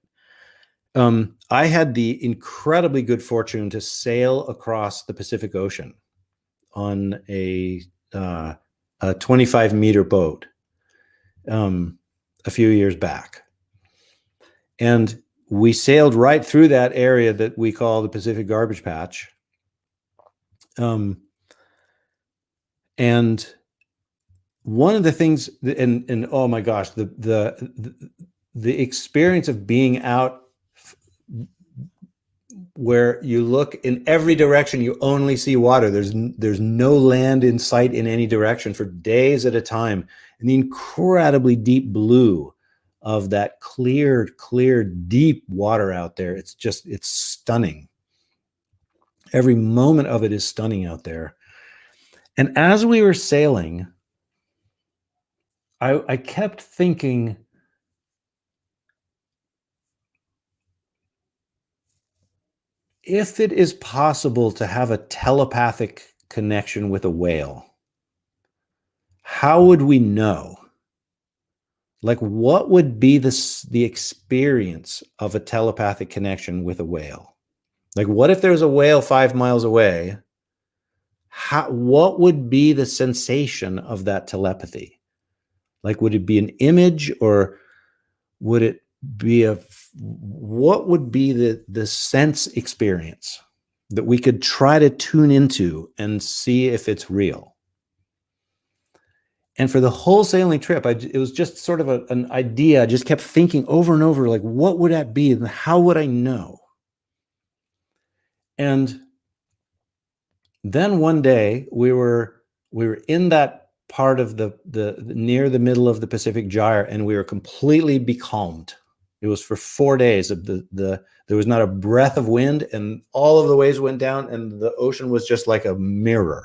C: I had the incredibly good fortune to sail across the Pacific Ocean on a 25-meter boat a few years back, and we sailed right through that area that we call the Pacific Garbage Patch. And one of the things, and oh my gosh, the experience of being out where you look in every direction, you only see water. There's no land in sight in any direction for days at a time, and the incredibly deep blue of that clear, deep water out there. It's stunning. Every moment of it is stunning out there. And as we were sailing, I kept thinking, if it is possible to have a telepathic connection with a whale, how would we know? Like, what would be the experience of a telepathic connection with a whale? Like, what if there's a whale 5 miles away? What would be the sensation of that telepathy? Like, would it be an image, or would it be what would be the sense experience that we could try to tune into and see if it's real? And for the whole sailing trip, it was just sort of an idea. I just kept thinking over and over, like, what would that be and how would I know? And then one day we were in that part of the near the middle of the Pacific Gyre, and we were completely becalmed. It was for 4 days of there was not a breath of wind, and all of the waves went down, and the ocean was just like a mirror.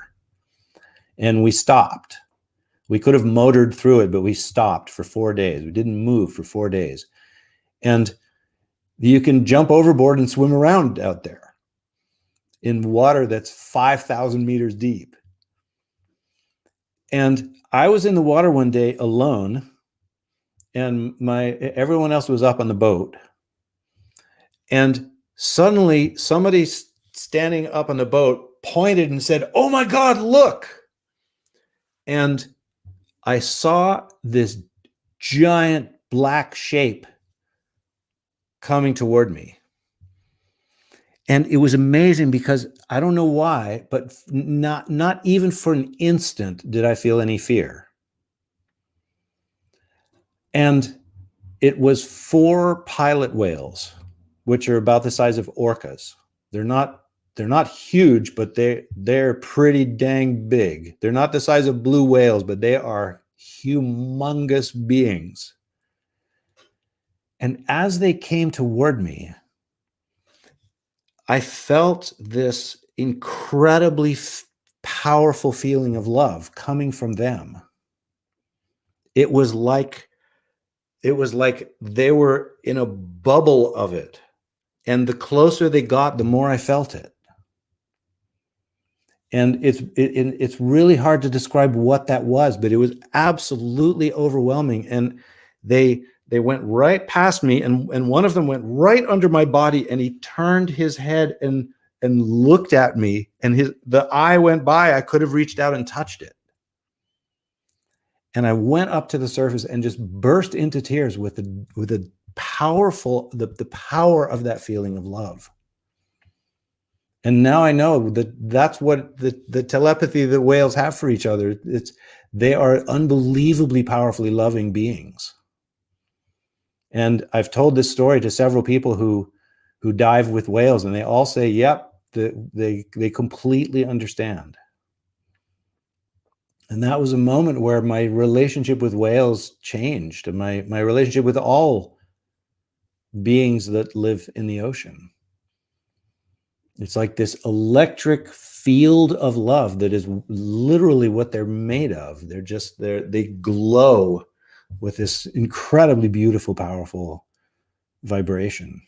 C: And we stopped. We could have motored through it, but we stopped for 4 days. We didn't move for 4 days. And you can jump overboard and swim around out there in water that's 5,000 meters deep. And I was in the water one day alone, and everyone else was up on the boat. And suddenly somebody standing up on the boat pointed and said, "Oh my God, look." And I saw this giant black shape coming toward me. And it was amazing because I don't know why, but not even for an instant did I feel any fear. And it was 4 pilot whales, which are about the size of orcas. They're not huge, but they're pretty dang big. They're not the size of blue whales, but they are humongous beings. And as they came toward me, I felt this incredibly powerful feeling of love coming from them. It was like they were in a bubble of it. And the closer they got, the more I felt it. And it's really hard to describe what that was, but it was absolutely overwhelming. And they went right past me, and one of them went right under my body, and he turned his head and looked at me, and the eye went by. I could have reached out and touched it. And I went up to the surface and just burst into tears with the power of that feeling of love. And now I know that that's what the telepathy that whales have for each other. They are unbelievably powerfully loving beings. And I've told this story to several people who dive with whales, and they all say, yep, they completely understand. And that was a moment where my relationship with whales changed, and my relationship with all beings that live in the ocean. It's like this electric field of love that is literally what they're made of. They glow with this incredibly beautiful, powerful vibration.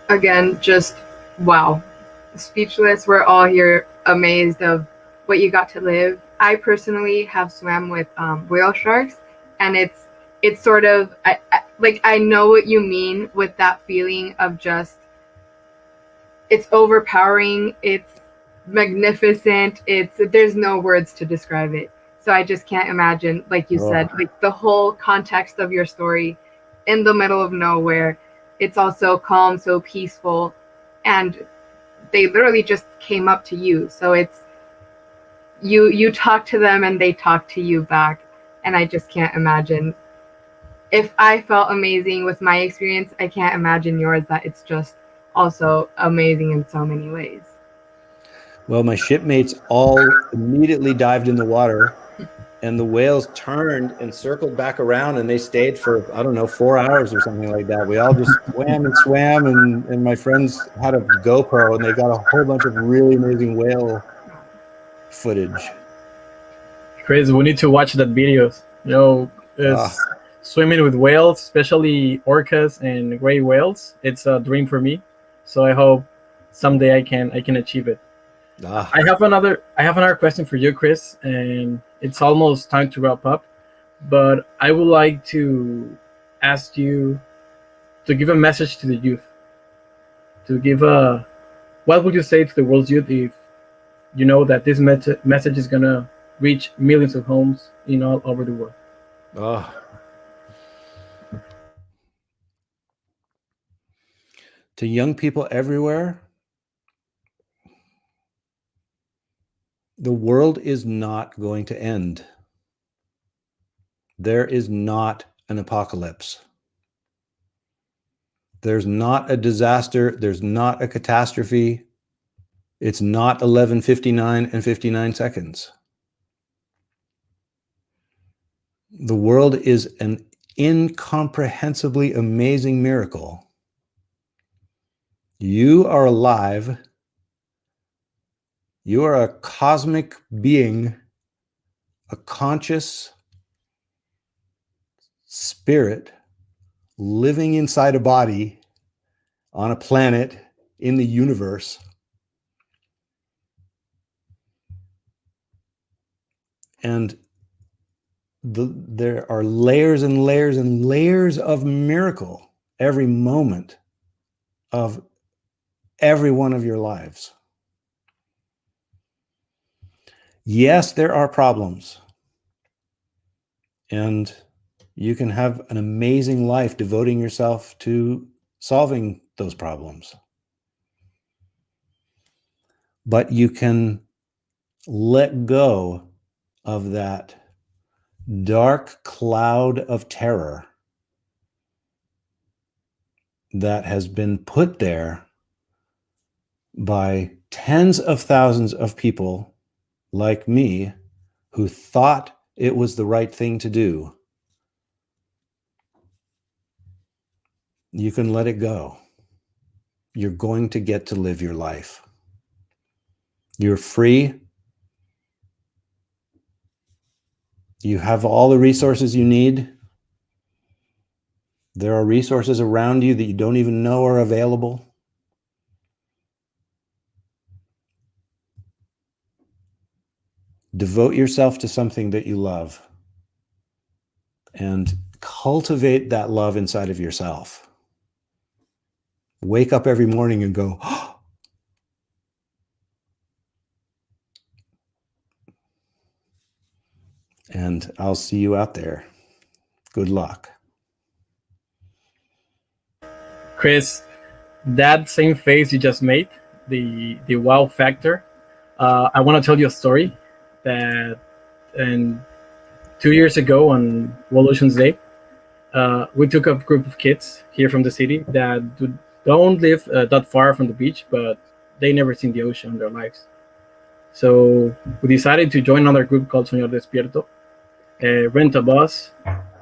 D: Again, just wow. Speechless. We're all here amazed of what you got to live. I personally have swam with whale sharks, and it's sort of I know what you mean with that feeling of just, it's overpowering, it's magnificent, there's no words to describe it. So I just can't imagine, like you said, like the whole context of your story in the middle of nowhere. It's all so calm, so peaceful, and they literally just came up to you. So it's you talk to them and they talk to you back. And I just can't imagine. If I felt amazing with my experience, I can't imagine yours, that it's just also amazing in so many ways.
C: Well, my shipmates all immediately dived in the water, and the whales turned and circled back around, and they stayed for, 4 hours or something like that. We all just swam, and my friends had a GoPro, and they got a whole bunch of really amazing whale footage.
B: Chris, we need to watch that videos. Swimming with whales, especially orcas and gray whales, it's a dream for me. So I hope someday I can achieve it. I have another question for you, Chris, and it's almost time to wrap up. But I would like to ask you to give a message to the youth. What would you say to the world's youth if you know that this message is gonna reach millions of homes in all over the world?
C: To young people everywhere, the world is not going to end. There is not an apocalypse. There's not a disaster. There's not a catastrophe. It's not 11:59 and 59 seconds. The world is an incomprehensibly amazing miracle. You are alive. You are a cosmic being, a conscious spirit living inside a body on a planet in the universe. And there are layers and layers and layers of miracle every moment of every one of your lives. Yes, there are problems. And you can have an amazing life devoting yourself to solving those problems. But you can let go of that dark cloud of terror that has been put there by tens of thousands of people like me who thought it was the right thing to do, you can let it go. You're going to get to live your life. You're free. You have all the resources you need. There are resources around you that you don't even know are available. Devote yourself to something that you love and cultivate that love inside of yourself. Wake up every morning and go, oh. And I'll see you out there. Good luck.
B: Chris, that same face you just made, the wow factor, I want to tell you a story that 2 years ago on Revolution's Day, we took a group of kids here from the city that don't live that far from the beach, but they never seen the ocean in their lives. So we decided to join another group called Señor Despierto, rent a bus,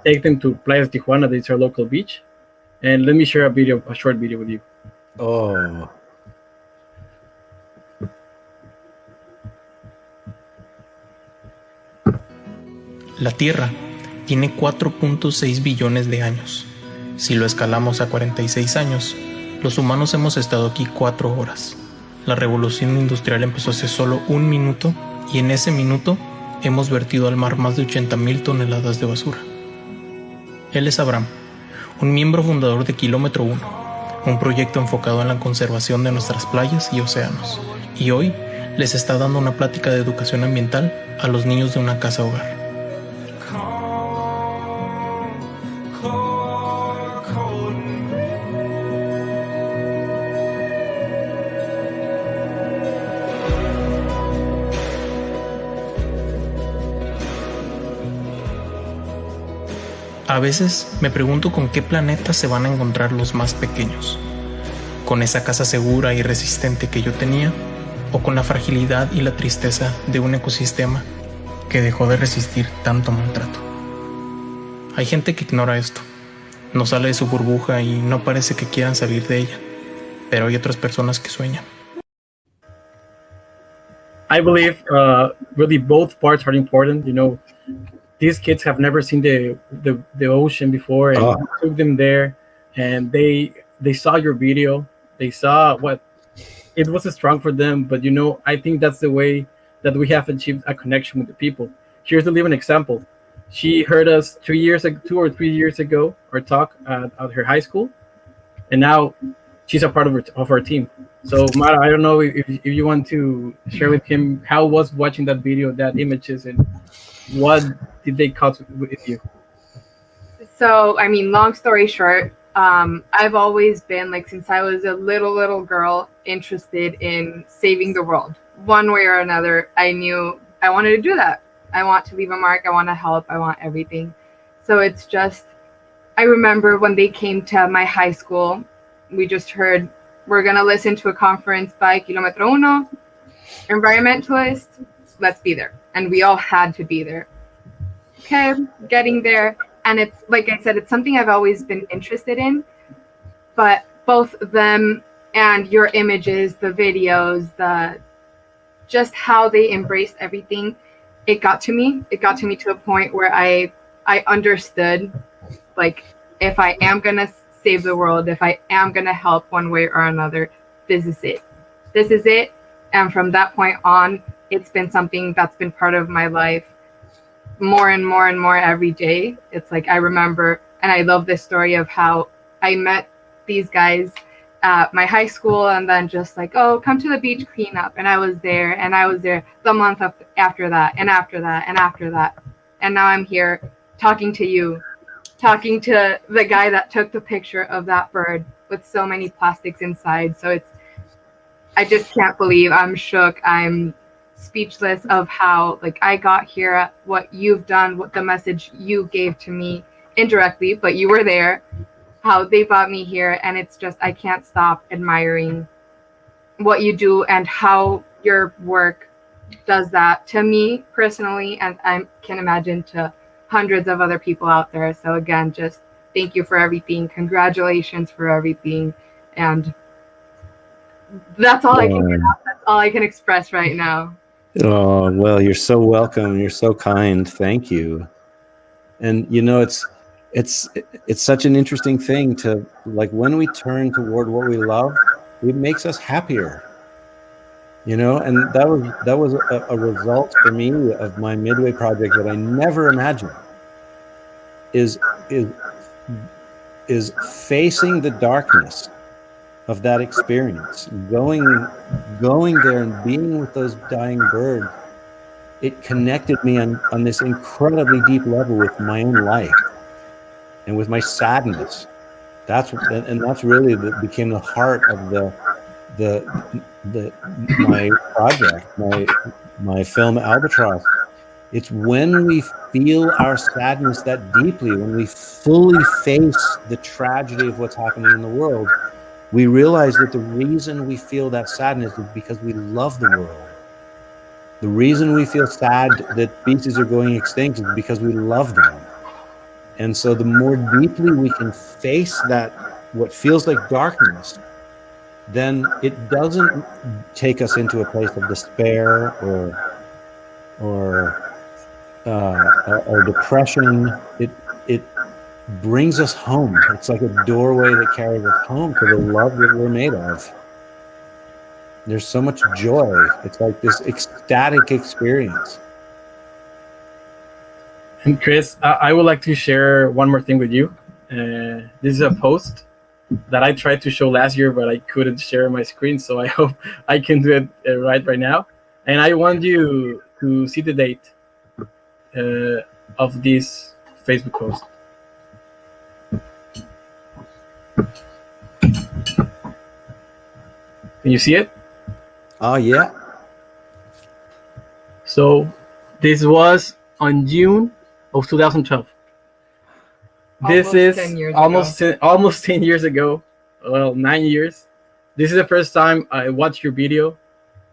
B: take them to Playa Tijuana, that's our local beach, and let me share a short video with you.
C: Oh.
F: La Tierra tiene 4.6 billones de años. Si lo escalamos a 46 años, los humanos hemos estado aquí 4 horas. La revolución industrial empezó hace solo 1 minuto y en ese minuto hemos vertido al mar más de 80,000 toneladas de basura. Él es Abraham, un miembro fundador de Kilómetro 1, un proyecto enfocado en la conservación de nuestras playas y océanos. Y hoy les está dando una plática de educación ambiental a los niños de una casa hogar. A veces me pregunto con qué planeta se van a encontrar los más pequeños, con esa casa segura y resistente que yo tenía, o con la fragilidad y la tristeza de un ecosistema que dejó de resistir tanto maltrato. Hay gente que ignora esto, no sale de su burbuja y no parece que quieran salir de ella, pero hay otras personas que sueñan.
B: I believe really both parts are important. You know, these kids have never seen the ocean before, and you took them there, and they saw your video. They saw what it was strong for them. But you know, I think that's the way that we have achieved a connection with the people. Here's the living example. She heard us 2 or 3 years ago, our talk at her high school, and now she's a part of our team. So Mara, I don't know if you want to share with him how was watching that video, that images, and what did they cause with you?
D: So, I mean, long story short, I've always been, like, since I was a little girl, interested in saving the world. One way or another, I knew I wanted to do that. I want to leave a mark. I want to help. I want everything. So it's just, I remember when they came to my high school, we just heard, we're going to listen to a conference by Kilómetro 1, environmentalists, let's be there. And we all had to be there. Okay, getting there. And it's, like I said, it's something I've always been interested in. But both them and your images, the videos, just how they embraced everything, it got to me. It got to me to a point where I understood, like, if I am going to save the world, if I am going to help one way or another, this is it. This is it. And from that point on, it's been something that's been part of my life more and more and more every day. It's like, I remember, and I love this story of how I met these guys at my high school, and then just like, oh, come to the beach cleanup. And I was there, and I was there the month after that, and after that, and after that. And now I'm here talking to you, talking to the guy that took the picture of that bird with so many plastics inside. So I just can't believe, I'm shook. I'm speechless of how, like, I got here, what you've done, what the message you gave to me indirectly, but you were there, how they brought me here. And it's just, I can't stop admiring what you do and how your work does that to me personally, and I can imagine to hundreds of other people out there. So again, just thank you for everything. Congratulations for everything. And that's all I can get out. That's all I can express right now.
C: Oh, well, you're so welcome. You're so kind. Thank you. And you know, it's such an interesting thing to, like, when we turn toward what we love, it makes us happier. You know, and that was a result for me of my Midway project that I never imagined. Is facing the darkness of that experience, going there and being with those dying birds. It connected me on this incredibly deep level with my own life and with my sadness. That's really became the heart of my project, my film Albatross. It's when we feel our sadness that deeply, when we fully face the tragedy of what's happening in the world, we realize that the reason we feel that sadness is because we love the world. The reason we feel sad that species are going extinct is because we love them. And so the more deeply we can face that, what feels like darkness, then it doesn't take us into a place of despair or depression. It brings us home. It's like a doorway that carries us home to the love that we're made of. There's so much joy. It's like this ecstatic experience.
B: And Chris, I would like to share one more thing with you. This is a post that I tried to show last year, but I couldn't share my screen, so I hope I can do it right now. And I want you to see the date of this Facebook post. Can you see it?
C: Oh, yeah.
B: So this was on June of 2012. This is almost 10 years ago. Well, 9 years. This is the first time I watched your video.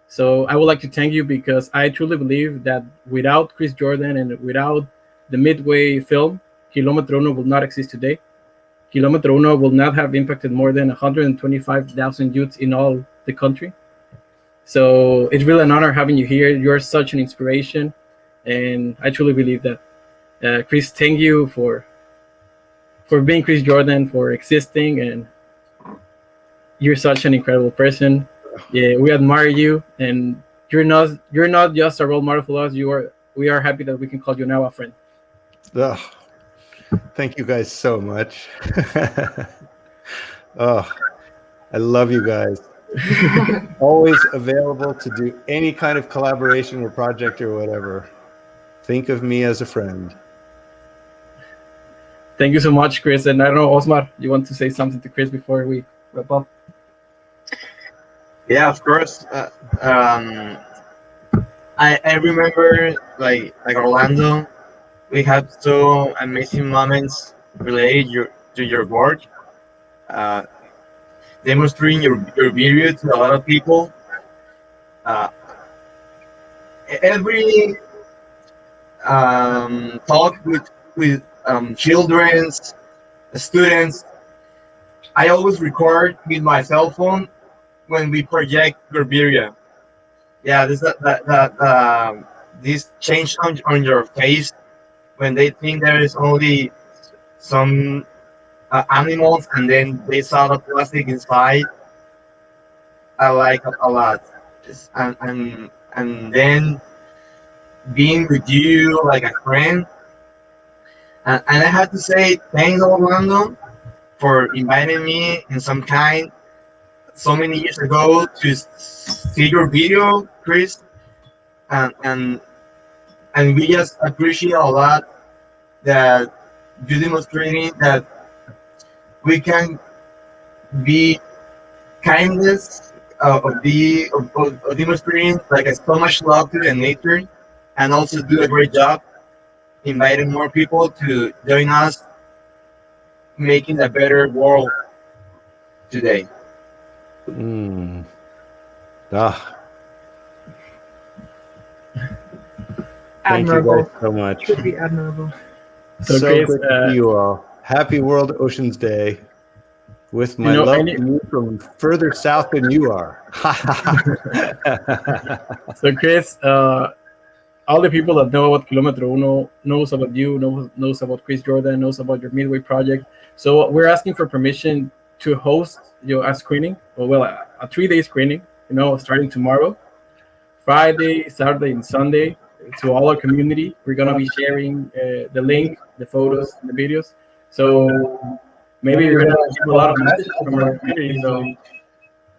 B: So I would like to thank you, because I truly believe that without Chris Jordan and without the Midway film, Kilómetro Uno will not exist today. Kilómetro Uno will not have impacted more than 125,000 youths in all the country. So it's really an honor having you here. You're such an inspiration, and I truly believe that. Chris, thank you for being Chris Jordan, for existing, and you're such an incredible person. Yeah, we admire you, and you're not just a role model for us. We are happy that we can call you now a friend.
C: Oh, thank you guys so much. Oh, I love you guys. Always available to do any kind of collaboration or project or whatever. Think of me as a friend.
B: Thank you so much, Chris. And I don't know, Osmar, you want to say something to Chris before we wrap up?
E: Yeah, of course. I remember like Orlando, we had so amazing moments related to your work. Demonstrating your video to a lot of people. Every talk with children's students, I always record with my cell phone when we project your video. Yeah, this change on your face when they think there is only some animals, and then they saw the plastic inside. I like it a lot, and then being with you like a friend. And I have to say thanks, Orlando, for inviting me in some kind so many years ago to see your video, Chris, and we just appreciate a lot that you demonstrating that we can be kindness of demonstrating like so much love to the nature, and also do a great job inviting more people to join us making a better world today.
C: Thank you
D: Admirable.
C: guys so much.
D: Should be admirable.
B: So,
C: So
B: Chris,
C: good to see you all. Happy World Oceans Day with my love to you from further south than you are.
B: So Chris, all the people that know about Kilómetro Uno knows about you, knows about Chris Jordan, knows about your Midway project. So we're asking for permission to host a screening, a 3-day screening, starting tomorrow, Friday, Saturday, and Sunday, to all our community. We're gonna be sharing the link, the photos, and the videos. So maybe we're gonna get a lot of messages from our community. So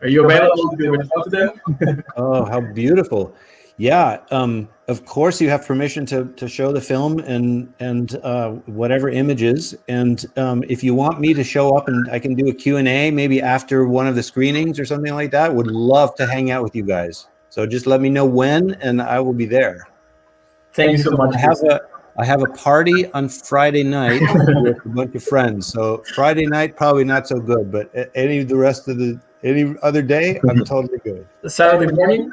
B: are you available to respond to them?
C: Oh, how beautiful. Yeah, of course you have permission to show the film and whatever images. And if you want me to show up and I can do a Q&A maybe after one of the screenings or something like that, would love to hang out with you guys. So just let me know when and I will be there.
B: Thank you so much.
C: I have a party on Friday night with a bunch of friends. So Friday night, probably not so good, but any other day, I'm totally good.
B: Saturday morning.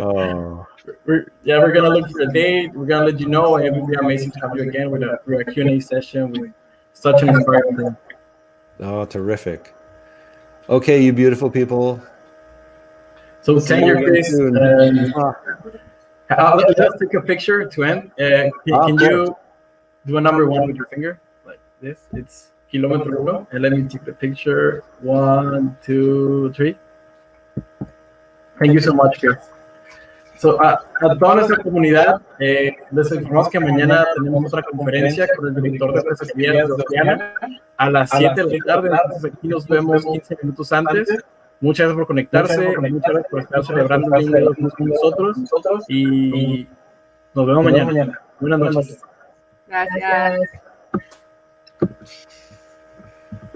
C: Oh.
B: We're gonna look for a date. We're gonna let you know, and it would be amazing to have you again with a Q&A session with such an inspiring thing.
C: Oh, terrific. Okay, you beautiful people.
B: So thank you, Chris. Let's take a picture to end. Can you do a number 1 with your finger like this? It's Kilómetro Uno, and let me take the picture. 1, 2, 3. Thank you so much, Chris. So, a toda nuestra comunidad, les informamos que mañana tenemos otra conferencia con el director de Pesquerías de Océanos a las 7 de la tarde. Entonces aquí nos vemos 15 minutos antes. Muchas gracias por conectarse, muchas gracias por estar celebrando el Día Mundial con nosotros y nos vemos mañana. Buenas noches.
D: Gracias.